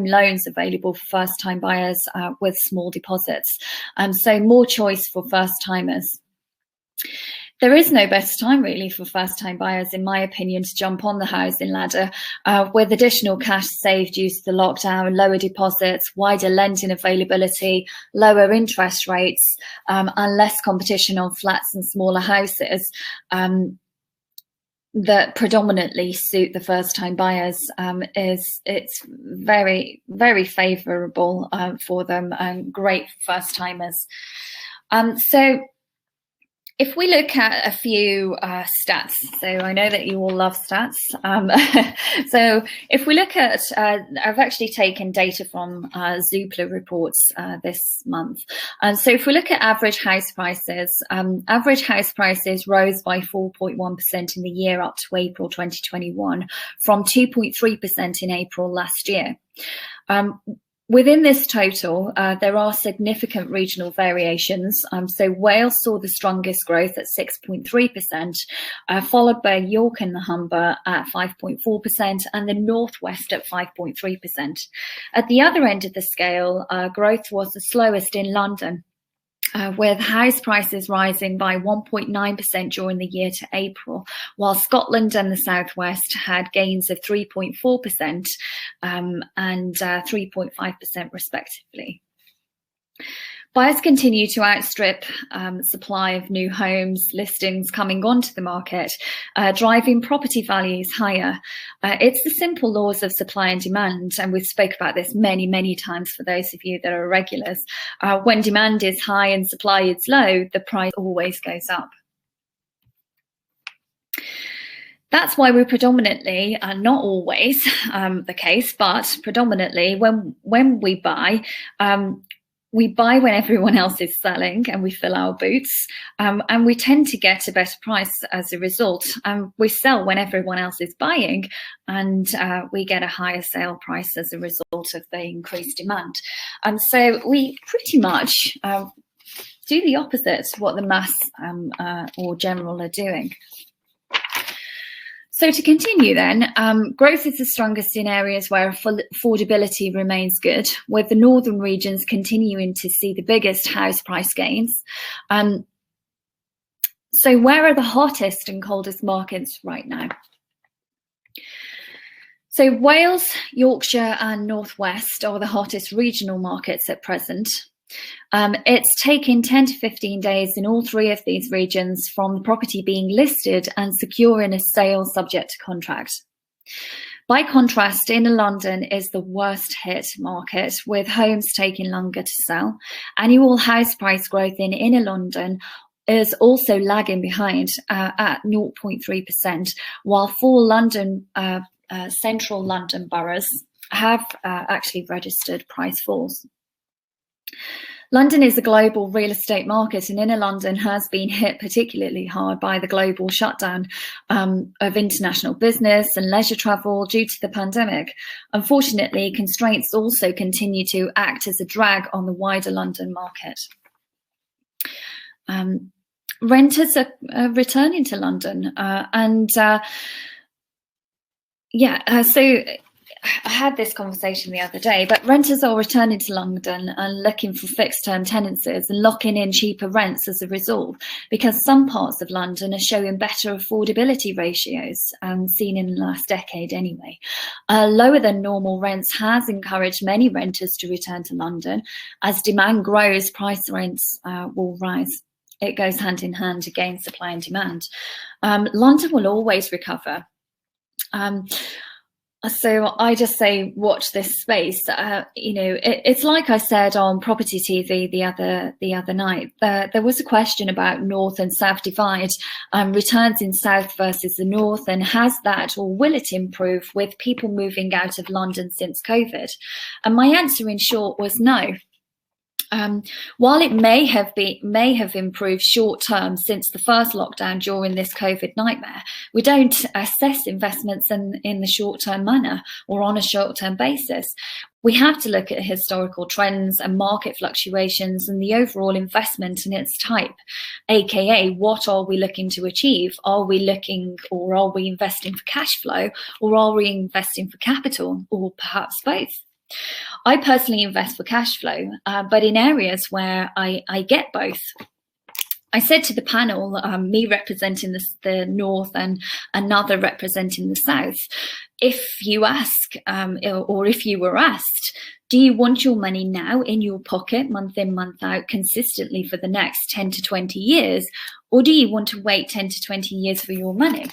loans available for first-time buyers with small deposits, so more choice for first-timers. There is no better time really for first-time buyers, in my opinion, to jump on the housing ladder with additional cash saved due to the lockdown, lower deposits, wider lending availability, lower interest rates, and less competition on flats and smaller houses that predominantly suit the first-time buyers. It's very, very favourable for them and great for first-timers. So if we look at a few stats, so I know that you all love stats. So if we look at, I've actually taken data from Zoopla reports this month. So if we look at average house prices rose by 4.1% in the year up to April 2021 from 2.3% in April last year. Within this total, there are significant regional variations. So Wales saw the strongest growth at 6.3%, followed by York and the Humber at 5.4%, and the Northwest at 5.3%. At the other end of the scale, growth was the slowest in London, with house prices rising by 1.9% during the year to April, while Scotland and the Southwest had gains of 3.4% and 3.5% respectively. Buyers continue to outstrip supply of new homes listings coming onto the market, driving property values higher. It's the simple laws of supply and demand, and we've spoke about this many, many times for those of you that are regulars. When demand is high and supply is low, the price always goes up. That's why we're predominantly, not always the case, but predominantly when we buy when everyone else is selling and we fill our boots, and we tend to get a better price as a result. We sell when everyone else is buying, and we get a higher sale price as a result of the increased demand. So we pretty much do the opposite to what the mass or general are doing. So to continue then, growth is the strongest in areas where affordability remains good, with the northern regions continuing to see the biggest house price gains. So where are the hottest and coldest markets right now? So Wales, Yorkshire and North West are the hottest regional markets at present. It's taken 10 to 15 days in all three of these regions from the property being listed and securing a sale subject to contract. By contrast, inner London is the worst hit market, with homes taking longer to sell. Annual house price growth in inner London is also lagging behind at 0.3%, while four central London boroughs have actually registered price falls. London is a global real estate market, and inner London has been hit particularly hard by the global shutdown of international business and leisure travel due to the pandemic. Unfortunately, constraints also continue to act as a drag on the wider London market. Renters are returning to London, so I had this conversation the other day, but renters are returning to London and looking for fixed-term tenancies and locking in cheaper rents as a result, because some parts of London are showing better affordability ratios, seen in the last decade anyway. Lower than normal rents has encouraged many renters to return to London. As demand grows, price rents will rise. It goes hand in hand, again, supply and demand. London will always recover. So I just say, watch this space. It's like I said on Property TV the other night. There was a question about North and South divide, returns in South versus the North, and has that, or will it improve with people moving out of London since COVID? And my answer, in short, was no. While it may have improved short term since the first lockdown during this COVID nightmare, we don't assess investments in the short term manner or on a short term basis. We have to look at historical trends and market fluctuations and the overall investment and its type, aka what are we looking to achieve? Are we investing for cash flow, or are we investing for capital, or perhaps both? I personally invest for cash flow, but in areas where I get both. I said to the panel, me representing the North and another representing the South, if you ask, or if you were asked, do you want your money now in your pocket, month in, month out, consistently for the next 10 to 20 years, or do you want to wait 10 to 20 years for your money?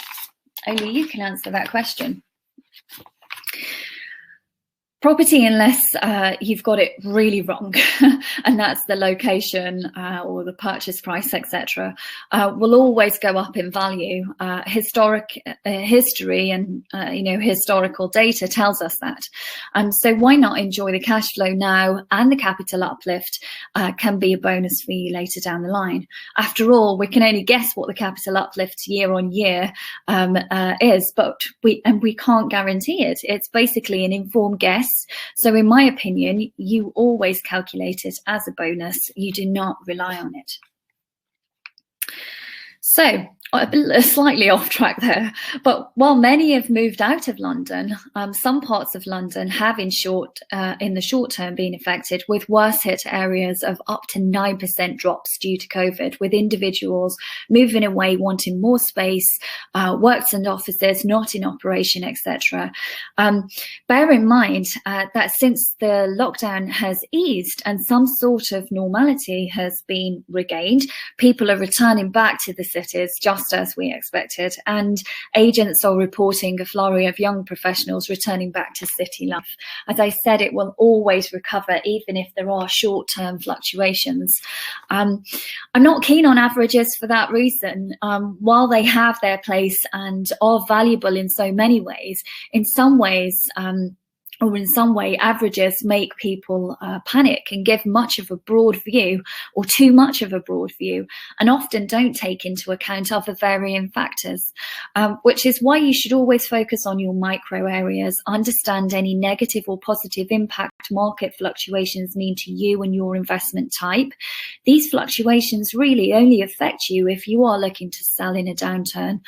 Only you can answer that question. Property, unless you've got it really wrong, and that's the location or the purchase price, etc., will always go up in value. History and historical data tells us that. So why not enjoy the cash flow now, and the capital uplift can be a bonus for you later down the line. After all, we can only guess what the capital uplift year on year is, but we can't guarantee it. It's basically an informed guess. So in my opinion, you always calculate it as a bonus. You do not rely on it. So, slightly off track there, but while many have moved out of London, some parts of London have in the short term been affected, with worse hit areas of up to 9% drops due to COVID, with individuals moving away wanting more space, works and offices not in operation, etc. Bear in mind that since the lockdown has eased and some sort of normality has been regained, people are returning back to the cities just as we expected, and agents are reporting a flurry of young professionals returning back to city life. As I said, it will always recover, even if there are short-term fluctuations. I'm not keen on averages for that reason. While they have their place and are valuable in so many ways, in some way, averages make people panic and give much of a broad view, or too much of a broad view, and often don't take into account other varying factors, which is why you should always focus on your micro areas, understand any negative or positive impact market fluctuations mean to you and your investment type. These fluctuations really only affect you if you are looking to sell in a downturn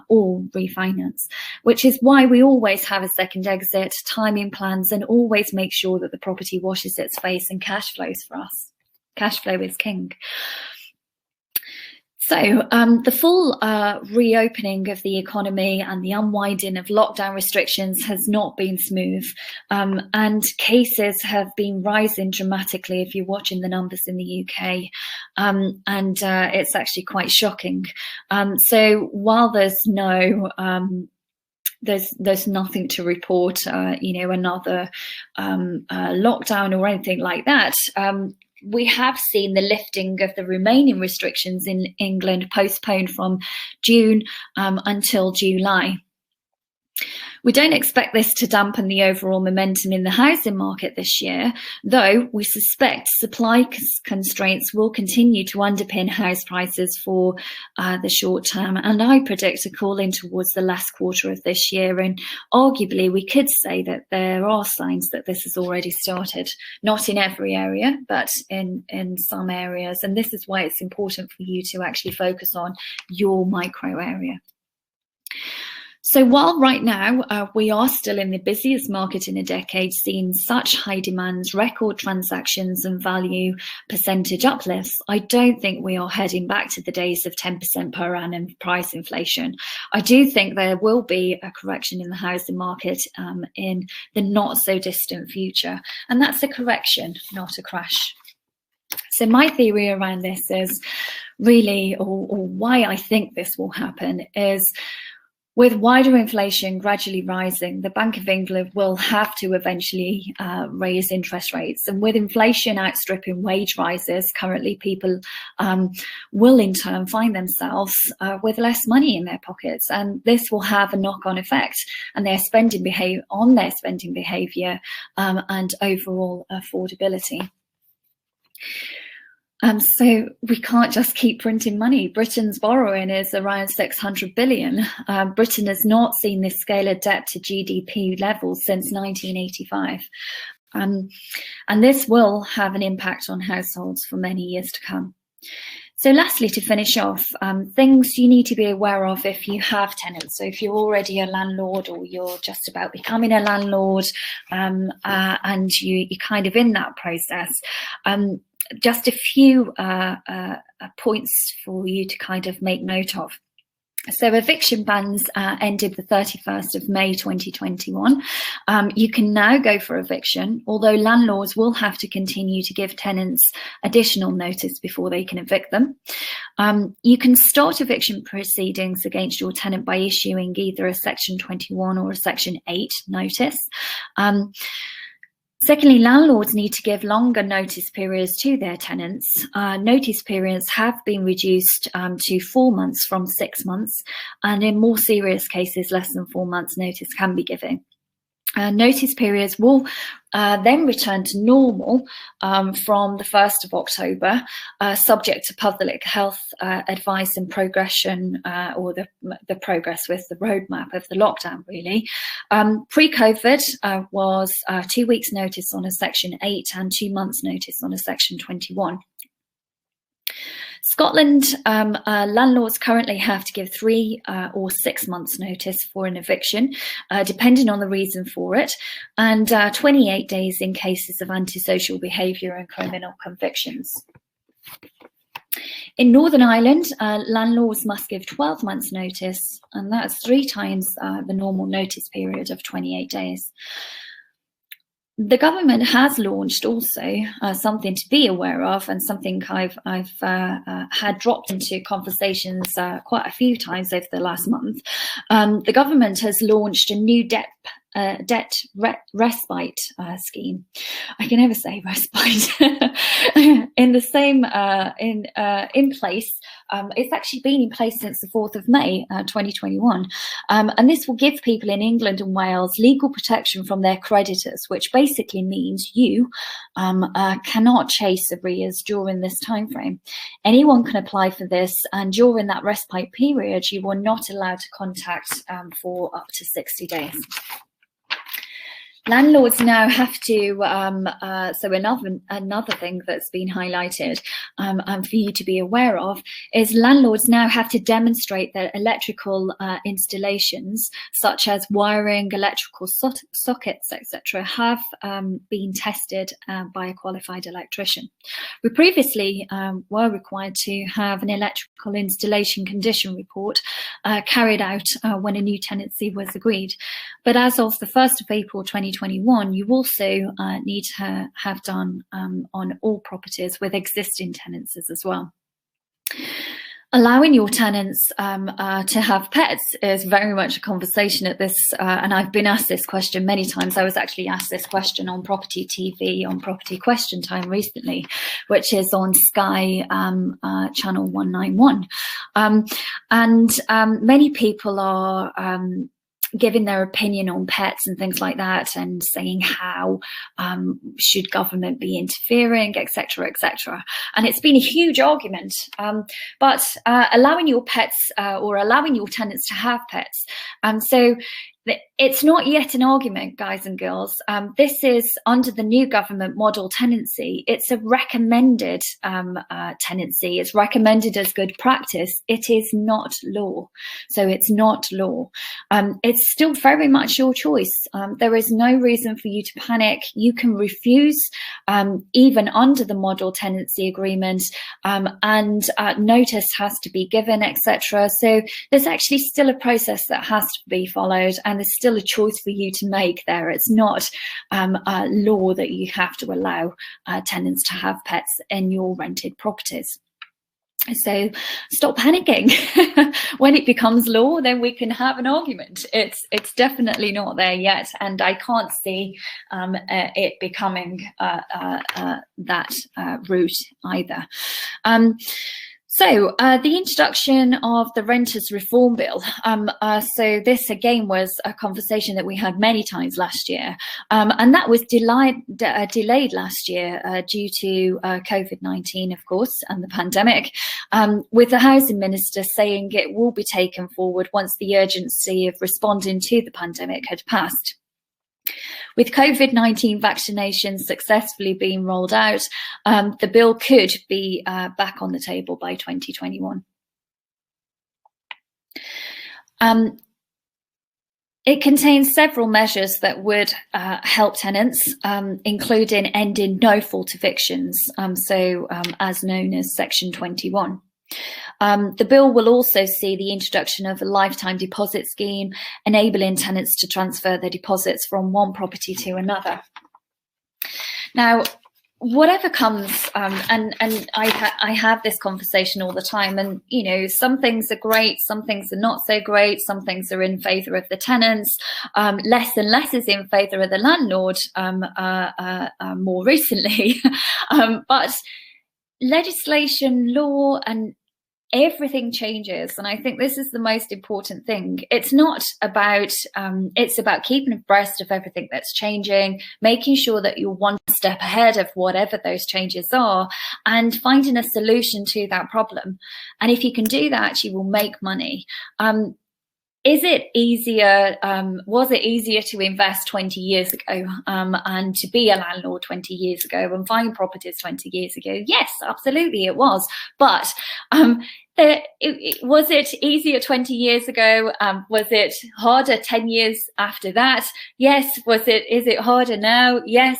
or refinance, which is why we always have a second exit, timing plans, and always make sure that the property washes its face and cash flows for us. Cash flow is king. So the full reopening of the economy and the unwinding of lockdown restrictions has not been smooth, and cases have been rising dramatically if you're watching the numbers in the UK, and it's actually quite shocking. So while there's no there's nothing to report, another lockdown or anything like that. We have seen the lifting of the remaining restrictions in England postponed from June until July. We don't expect this to dampen the overall momentum in the housing market this year, though we suspect supply constraints will continue to underpin house prices for the short term, and I predict a cooling towards the last quarter of this year, and arguably we could say that there are signs that this has already started, not in every area, but in some areas, and this is why it's important for you to actually focus on your micro area. So while right now we are still in the busiest market in a decade, seeing such high demands, record transactions and value percentage uplifts, I don't think we are heading back to the days of 10% per annum price inflation. I do think there will be a correction in the housing market in the not so distant future, and that's a correction, not a crash. So my theory around this is really, or why I think this will happen is, with wider inflation gradually rising, the Bank of England will have to eventually raise interest rates. And with inflation outstripping wage rises, currently people will in turn find themselves with less money in their pockets. And this will have a knock-on effect on their spending behavior and overall affordability. So we can't just keep printing money. Britain's borrowing is around 600 billion. Britain has not seen this scale of debt to GDP levels since 1985. And this will have an impact on households for many years to come. So lastly, to finish off, things you need to be aware of if you have tenants. So if you're already a landlord or you're just about becoming a landlord and you're kind of in that process, just a few points for you to kind of make note of. So eviction bans ended the 31st of May 2021. You can now go for eviction, although landlords will have to continue to give tenants additional notice before they can evict them. You can start eviction proceedings against your tenant by issuing either a Section 21 or a Section 8 notice. Secondly, landlords need to give longer notice periods to their tenants. Notice periods have been reduced to 4 months from 6 months, and in more serious cases, less than 4 months notice can be given. Notice periods will then return to normal from the 1st of October, subject to public health advice and progression, or the progress with the roadmap of the lockdown, really. Pre-COVID was 2 weeks notice on a Section 8 and 2 months notice on a Section 21. Scotland, landlords currently have to give 3 or 6 months notice for an eviction, depending on the reason for it, and 28 days in cases of antisocial behaviour and criminal convictions. In Northern Ireland, landlords must give 12 months notice, and that's 3 times the normal notice period of 28 days. The government has launched also something to be aware of, and something I've had dropped into conversations quite a few times over the last month. The government has launched a new debt respite scheme. I can never say respite. In the same in place. It's actually been in place since the 4th of May 2021, and this will give people in England and Wales legal protection from their creditors, which basically means you cannot chase arrears during this time frame. Anyone can apply for this, and during that respite period, you are not allowed to contact for up to 60 days. landlords now have to, so another thing that's been highlighted and for you to be aware of is landlords now have to demonstrate that electrical installations such as wiring, electrical sockets, etc. have been tested by a qualified electrician. We previously were required to have an electrical installation condition report carried out when a new tenancy was agreed. But as of the 1st of April 2021, you also need to have done on all properties with existing tenants as well. Allowing your tenants to have pets is very much a conversation at this, and I've been asked this question many times. I was actually asked this question on Property TV, on Property Question Time recently, which is on Sky channel 191. And many people are giving their opinion on pets and things like that, and saying how should government be interfering, etc., etc. And it's been a huge argument. But allowing your pets or allowing your tenants to have pets, so it's not yet an argument, guys and girls. This is under the new government model tenancy. It's a recommended tenancy. It's recommended as good practice. It is not law. So it's not law. It's still very much your choice. There is no reason for you to panic. You can refuse even under the model tenancy agreement, and notice has to be given, etc. So there's actually still a process that has to be followed, and there's still a choice for you to make there. It's not a law that you have to allow tenants to have pets in your rented properties. So stop panicking. When it becomes law, then we can have an argument. It's definitely not there yet, and I can't see it becoming that route either. So the introduction of the Renters Reform Bill. So this again was a conversation that we had many times last year, and that was delayed last year due to COVID-19, of course, and the pandemic, with the Housing Minister saying it will be taken forward once the urgency of responding to the pandemic had passed. With COVID-19 vaccinations successfully being rolled out, the bill could be back on the table by 2021. It contains several measures that would help tenants, including ending no-fault evictions, as known as Section 21. The bill will also see the introduction of a lifetime deposit scheme, enabling tenants to transfer their deposits from one property to another. Now, whatever comes, and I have this conversation all the time, and you know, some things are great, some things are not so great, some things are in favour of the tenants, less and less is in favour of the landlord more recently. But legislation, law, and everything changes, and I think this is the most important thing. It's not about it's about keeping abreast of everything that's changing, making sure that you're one step ahead of whatever those changes are, and finding a solution to that problem. And if you can do that, you will make money. Is it easier? Was it easier to invest 20 years ago and to be a landlord 20 years ago and find properties 20 years ago? Yes, absolutely it was. But was it easier 20 years ago? Was it harder 10 years after that? Yes. Is it harder now? Yes.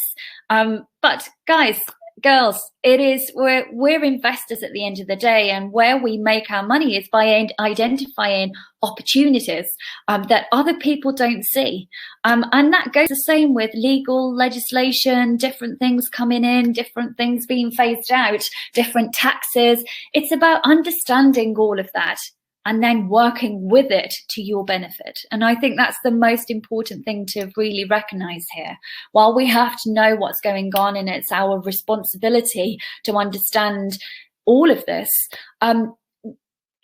But guys, girls, we're investors at the end of the day, and where we make our money is by identifying opportunities that other people don't see, and that goes the same with legal legislation, different things coming in, different things being phased out, different taxes. It's about understanding all of that and then working with it to your benefit. And I think that's the most important thing to really recognize here. While we have to know what's going on, and it's our responsibility to understand all of this,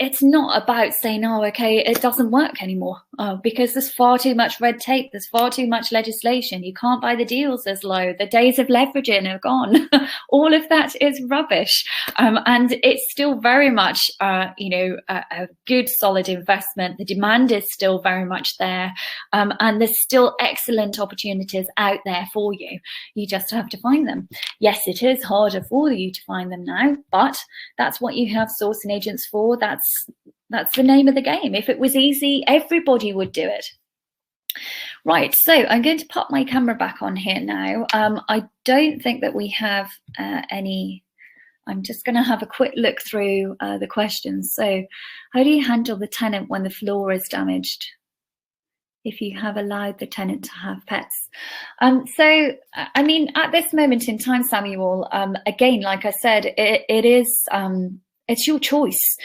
it's not about saying, oh, okay, it doesn't work anymore, because there's far too much red tape, there's far too much legislation, you can't buy the deals as low, the days of leveraging are gone. All of that is rubbish, and it's still very much a good solid investment. The demand is still very much there, and there's still excellent opportunities out there for you. You just have to find them. Yes, it is harder for you to find them now, but that's what you have sourcing agents for. That's the name of the game. If it was easy, everybody would do it. Right, so I'm going to pop my camera back on here now. I don't think that we have any. I'm just going to have a quick look through the questions. So, how do you handle the tenant when the floor is damaged if you have allowed the tenant to have pets? So, I mean, at this moment in time, Samuel, again, like I said, it is it's your choice.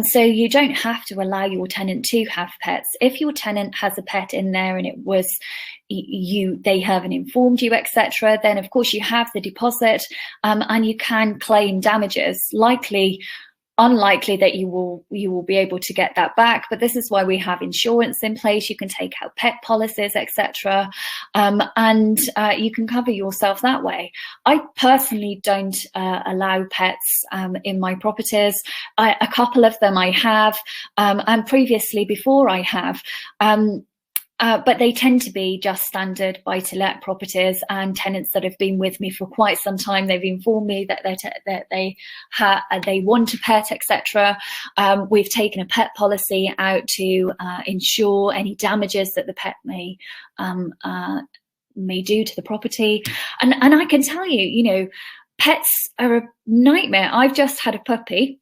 So you don't have to allow your tenant to have pets. If your tenant has a pet in there and it was they haven't informed you, etc., then of course you have the deposit, and you can claim damages. Unlikely that you will be able to get that back, but this is why we have insurance in place. You can take out pet policies, etc., and you can cover yourself that way. I personally don't allow pets in my properties. A couple of them I have, and previously before I have. But they tend to be just standard buy-to-let properties, and tenants that have been with me for quite some time. They've informed me that they want a pet, etc. We've taken a pet policy out to ensure any damages that the pet may do to the property. And I can tell you, pets are a nightmare. I've just had a puppy.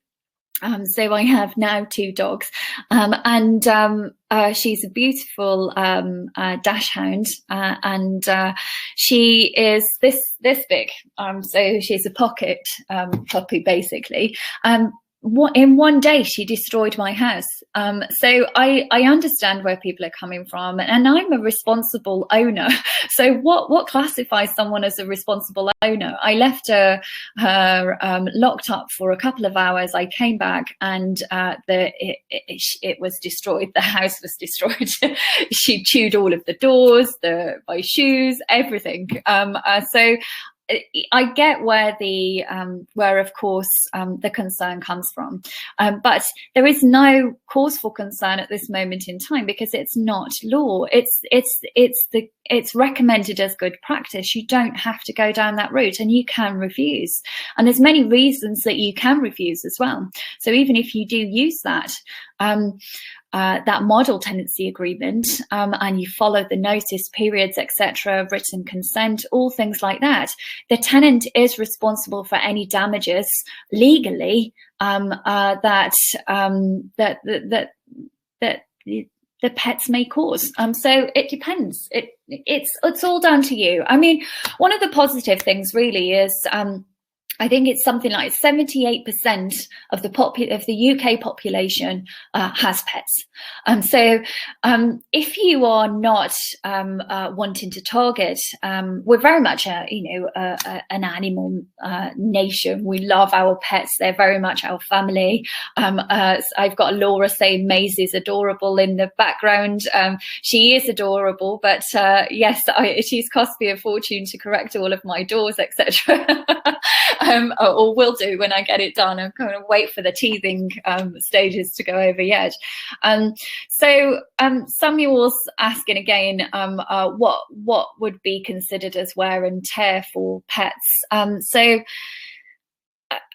So I have now 2 dogs, and she's a beautiful dachshund, and she is this big. So she's a pocket puppy, basically. In one day she destroyed my house. So I understand where people are coming from, and I'm a responsible owner. So what classifies someone as a responsible owner? I left her locked up for a couple of hours. I came back, and it was destroyed. The house was destroyed. She chewed all of the doors, my shoes, everything. So I get where of course the concern comes from, but there is no cause for concern at this moment in time, because it's not law. It's recommended as good practice. You don't have to go down that route, and you can refuse. And there's many reasons that you can refuse as well. So even if you do use that model tenancy agreement, and you follow the notice periods, etc., written consent, all things like that, the tenant is responsible for any damages legally that the pets may cause. So it depends. It's all down to you. I mean, one of the positive things really is, I think it's something like 78% of the UK population has pets. So if you are not wanting to target, we're very much an animal nation. We love our pets. They're very much our family. I've got Laura saying Maisie's adorable in the background. She is adorable, but yes, she's cost me a fortune to correct all of my doors, etc. Or will do when I get it done. I'm going to wait for the teething stages to go over yet. So Samuel's asking again, what would be considered as wear and tear for pets? So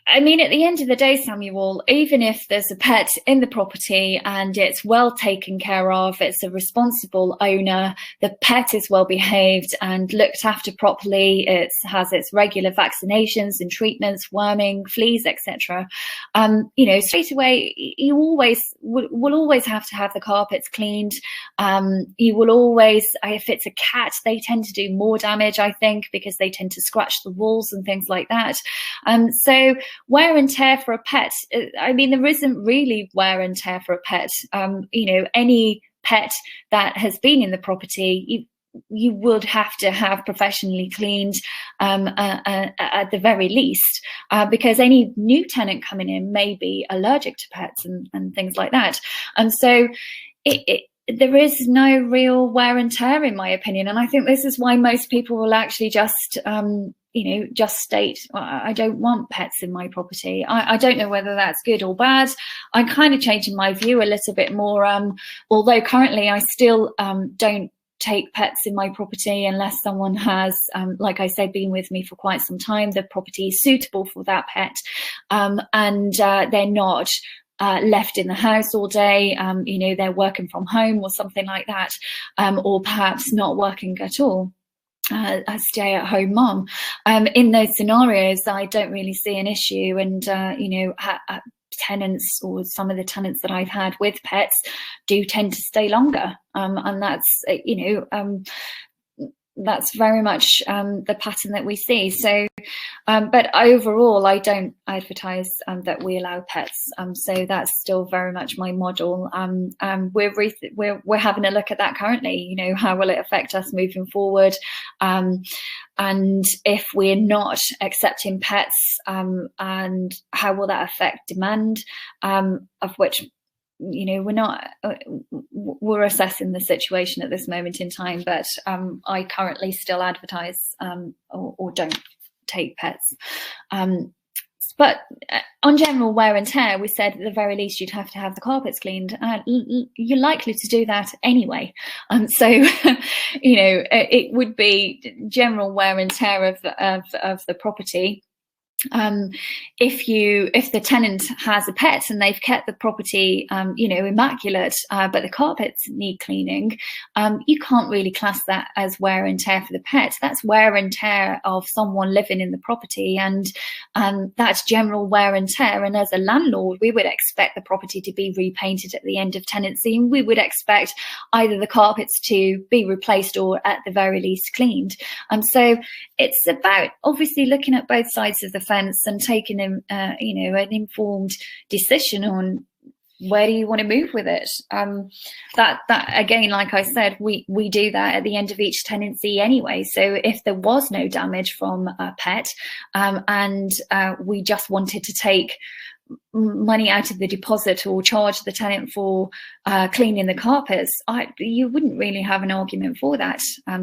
I mean, at the end of the day, Samuel, even if there's a pet in the property and it's well taken care of, it's a responsible owner, the pet is well behaved and looked after properly, it has its regular vaccinations and treatments, worming, fleas, etc. Straight away, you will always have to have the carpets cleaned. You will always, if it's a cat, they tend to do more damage, I think, because they tend to scratch the walls and things like that. So wear and tear for a pet, I mean, there isn't really wear and tear for a pet. Any pet that has been in the property, you would have to have professionally cleaned at the very least, because any new tenant coming in may be allergic to pets and things like that. And so there is no real wear and tear, in my opinion. And I think this is why most people will actually just just state, I don't want pets in my property. I don't know whether that's good or bad. I'm kind of changing my view a little bit more, although currently I still don't take pets in my property unless someone has, like I said, been with me for quite some time. The property is suitable for that pet, and they're not left in the house all day. They're working from home or something like that, or perhaps not working at all. A stay-at-home mom. In those scenarios, I don't really see an issue, and tenants, or some of the tenants that I've had with pets, do tend to stay longer, and that's very much the pattern that we see. So, but overall, I don't advertise that we allow pets. So that's still very much my model. We're having a look at that currently. How will it affect us moving forward? And if we're not accepting pets, and how will that affect demand? Of which, we're assessing the situation at this moment in time, but I currently still advertise or don't take pets. But on general wear and tear, we said at the very least you'd have to have the carpets cleaned. You're likely to do that anyway. So, it would be general wear and tear of the property. If the tenant has a pet and they've kept the property immaculate, but the carpets need cleaning, you can't really class that as wear and tear for the pet. That's wear and tear of someone living in the property, and that's general wear and tear. And as a landlord, we would expect the property to be repainted at the end of tenancy, and we would expect either the carpets to be replaced or at the very least cleaned. So it's about obviously looking at both sides of the fence and taking an informed decision on where do you want to move with it. That again, like I said, we do that at the end of each tenancy anyway. So if there was no damage from a pet, and we just wanted to take money out of the deposit or charge the tenant for cleaning the carpets, you wouldn't really have an argument for that,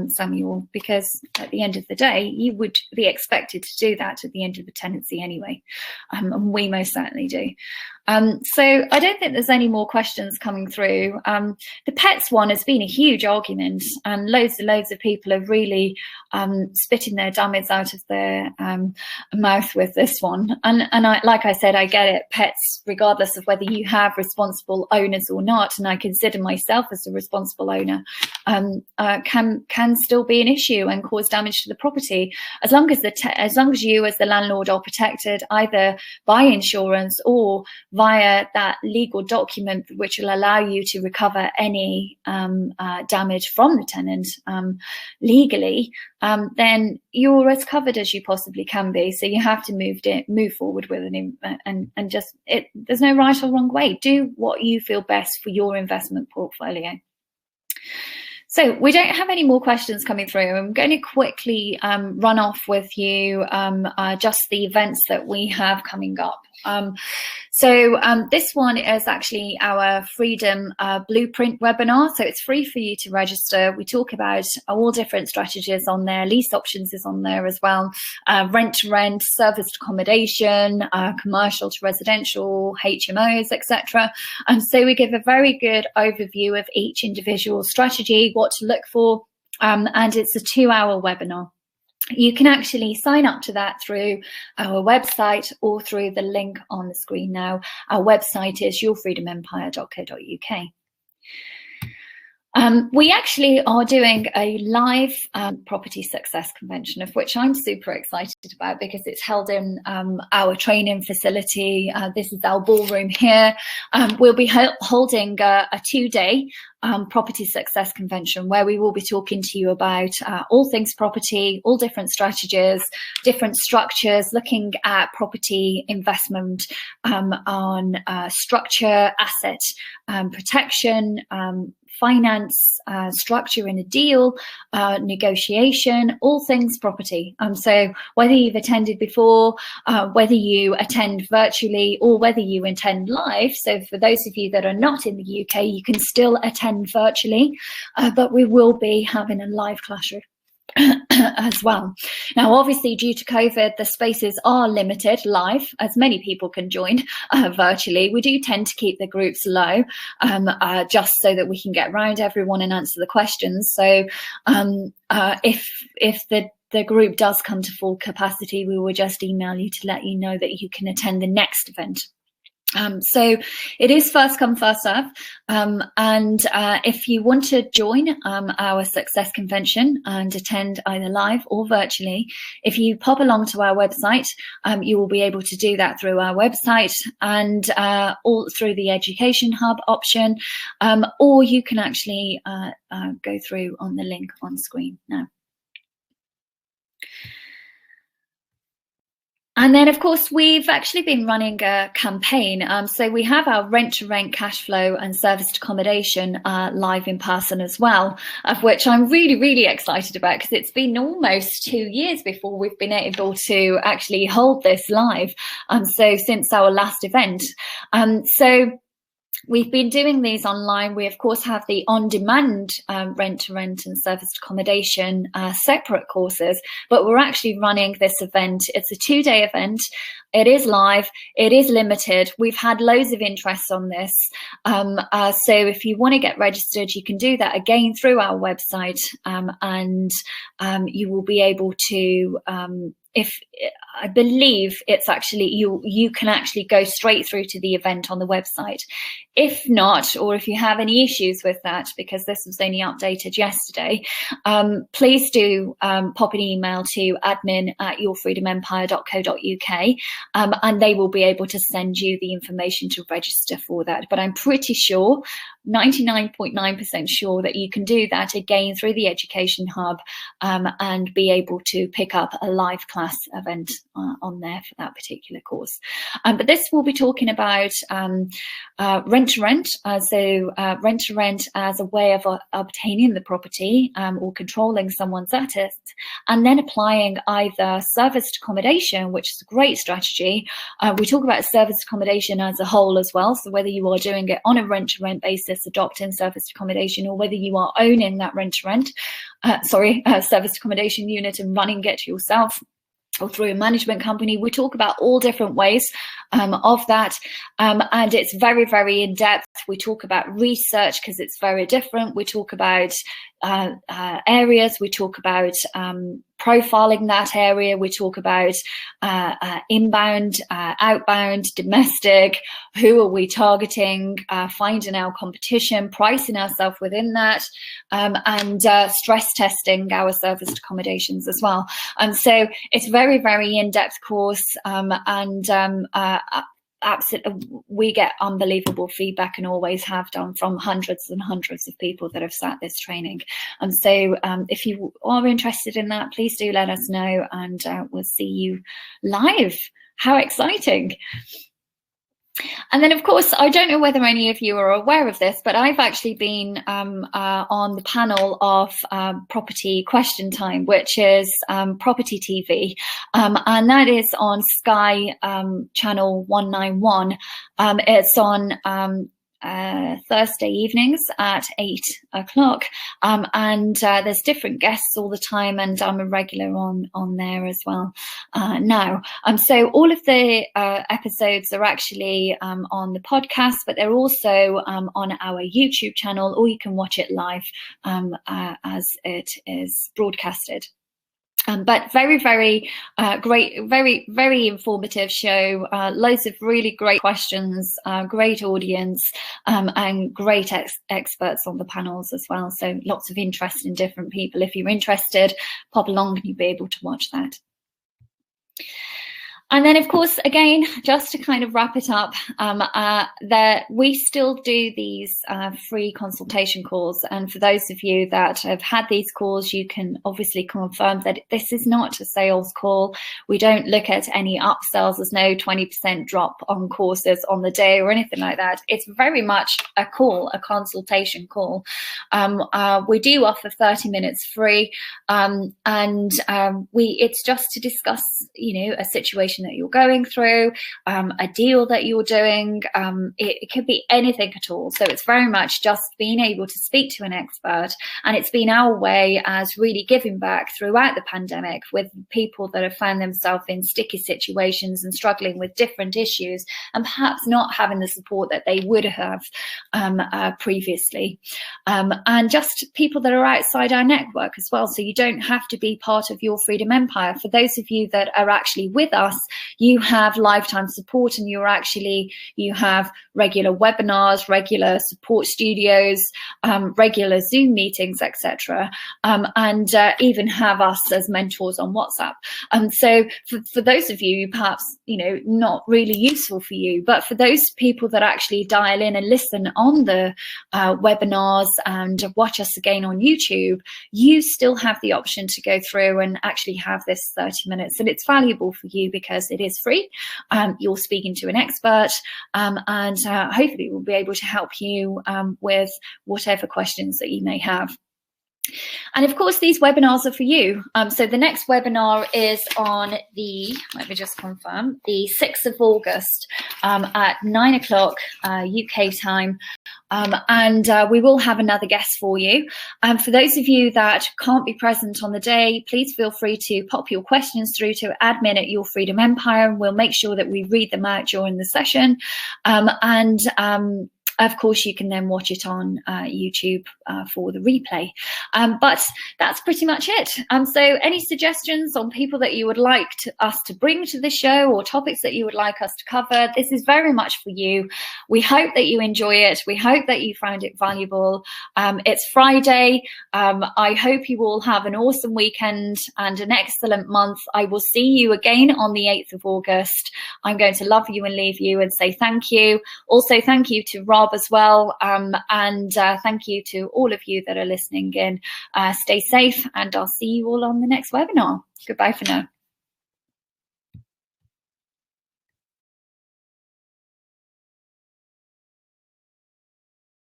Samuel, because at the end of the day, you would be expected to do that at the end of the tenancy anyway, and we most certainly do. So I don't think there's any more questions coming through. The pets one has been a huge argument, and loads of people have really spitting their dummies out of their mouth with this one. And like I said, I get it. Pets, regardless of whether you have responsible owners or not, and I consider myself as a responsible owner, can still be an issue and cause damage to the property, as long as you as the landlord are protected either by insurance or via that legal document which will allow you to recover any damage from the tenant legally. Then you're as covered as you possibly can be. So you have to move forward with it, and just there's no right or wrong way. Do what you feel best for your investment portfolio. So we don't have any more questions coming through. I'm going to quickly run off with you just the events that we have coming up. So this one is actually our Freedom Blueprint webinar. So it's free for you to register. We talk about all different strategies on there. Lease options is on there as well. Rent to rent, serviced accommodation, commercial to residential, HMOs, etc. And so we give a very good overview of each individual strategy, what to look for, and it's a 2-hour webinar. You can actually sign up to that through our website or through the link on the screen now. Our website is yourfreedomempire.co.uk. We actually are doing a live property success convention, of which I'm super excited about because it's held in our training facility. This is our ballroom here. We'll be holding a 2-day property success convention where we will be talking to you about all things property, all different strategies, different structures, looking at property investment on structure, asset protection, finance, structure in a deal, negotiation, all things property. So whether you've attended before, whether you attend virtually, or whether you attend live. So for those of you that are not in the UK, you can still attend virtually, but we will be having a live classroom as well. Now, obviously, due to COVID, the spaces are limited live, as many people can join virtually. We do tend to keep the groups low, just so that we can get around everyone and answer the questions. So if the group does come to full capacity, we will just email you to let you know that you can attend the next event. So it is first come, first serve. And if you want to join our success convention and attend either live or virtually, if you pop along to our website, you will be able to do that through our website and all through the education hub option, or you can actually go through on the link on screen now. And then, of course, we've actually been running a campaign. So we have our rent-to-rent cash flow and serviced accommodation live in person as well, of which I'm really, really excited about, because it's been almost 2 years before we've been able to actually hold this live. So since our last event. So we've been doing these online. We, of course, have the on-demand rent-to-rent and serviced accommodation separate courses, but we're actually running this event. It's a 2-day event. It is live. It is limited. We've had loads of interest on this. So if you want to get registered, you can do that again through our website, and you will be able to if I believe it's actually you can actually go straight through to the event on the website. If not, or if you have any issues with that, because this was only updated yesterday, please do pop an email to admin@yourfreedomempire.co.uk, and they will be able to send you the information to register for that. But I'm pretty sure, 99.9% sure, that you can do that again through the Education Hub, and be able to pick up a live class event on there for that particular course. But this will be talking about rent-to-rent. So rent-to-rent as a way of obtaining the property or controlling someone's assets, and then applying either serviced accommodation, which is a great strategy. We talk about serviced accommodation as a whole as well. So whether you are doing it on a rent-to-rent basis, adopting serviced accommodation, or whether you are owning that rent-to-rent, serviced accommodation unit and running it yourself, or through a management company. We talk about all different ways of that, and it's very, very in depth. We talk about research because it's very different. We talk about areas. We talk about profiling that area. We talk about inbound, outbound, domestic. Who are we targeting? Finding our competition, pricing ourselves within that, and stress testing our serviced accommodations as well. So it's very, very in-depth course, absolutely, we get unbelievable feedback, and always have done, from hundreds and hundreds of people that have sat this training. So if you are interested in that, please do let us know, and we'll see you live. How exciting! And then, of course, I don't know whether any of you are aware of this, but I've actually been on the panel of Property Question Time, which is Property TV, and that is on Sky channel 191. It's on Thursday evenings at 8 o'clock, and there's different guests all the time, and I'm a regular on there as well now. So all of the episodes are actually on the podcast, but they're also on our YouTube channel, or you can watch it live as it is broadcasted. But very, very great, very, very informative show. Loads of really great questions, great audience, and great experts on the panels as well. So lots of interest in different people. If you're interested, pop along and you'll be able to watch that. And then, of course, again, just to kind of wrap it up, that we still do these free consultation calls. And for those of you that have had these calls, you can obviously confirm that this is not a sales call. We don't look at any upsells. There's no 20% drop on courses on the day or anything like that. It's very much a call, a consultation call. We do offer 30 minutes free, it's just to discuss, a situation that you're going through, a deal that you're doing. It could be anything at all. So it's very much just being able to speak to an expert, and it's been our way as really giving back throughout the pandemic with people that have found themselves in sticky situations and struggling with different issues and perhaps not having the support that they would have previously, and just people that are outside our network as well. So you don't have to be part of Your Freedom Empire. For those of you that are actually with us, you have lifetime support, and you have regular webinars, regular support studios, regular Zoom meetings, etc., and even have us as mentors on WhatsApp. So for those of you perhaps not really useful for you, but for those people that actually dial in and listen on the webinars and watch us again on YouTube, you still have the option to go through and actually have this 30 minutes, and it's valuable for you because it is free. You're speaking to an expert, and hopefully we'll be able to help you with whatever questions that you may have. And of course, these webinars are for you. So the next webinar is on let me just confirm, the 6th of August at 9 o'clock UK time. And we will have another guest for you. For those of you that can't be present on the day, please feel free to pop your questions through to admin at Your Freedom Empire, and we'll make sure that we read them out during the session. Of course, you can then watch it on YouTube for the replay. But that's pretty much it. So any suggestions on people that you would like us to bring to the show, or topics that you would like us to cover, this is very much for you. We hope that you enjoy it. We hope that you found it valuable. It's Friday. I hope you all have an awesome weekend and an excellent month. I will see you again on the 8th of August. I'm going to love you and leave you and say thank you. Also, thank you to Rob as well, and thank you to all of you that are listening in. Stay safe, and I'll see you all on the next webinar. Goodbye for now.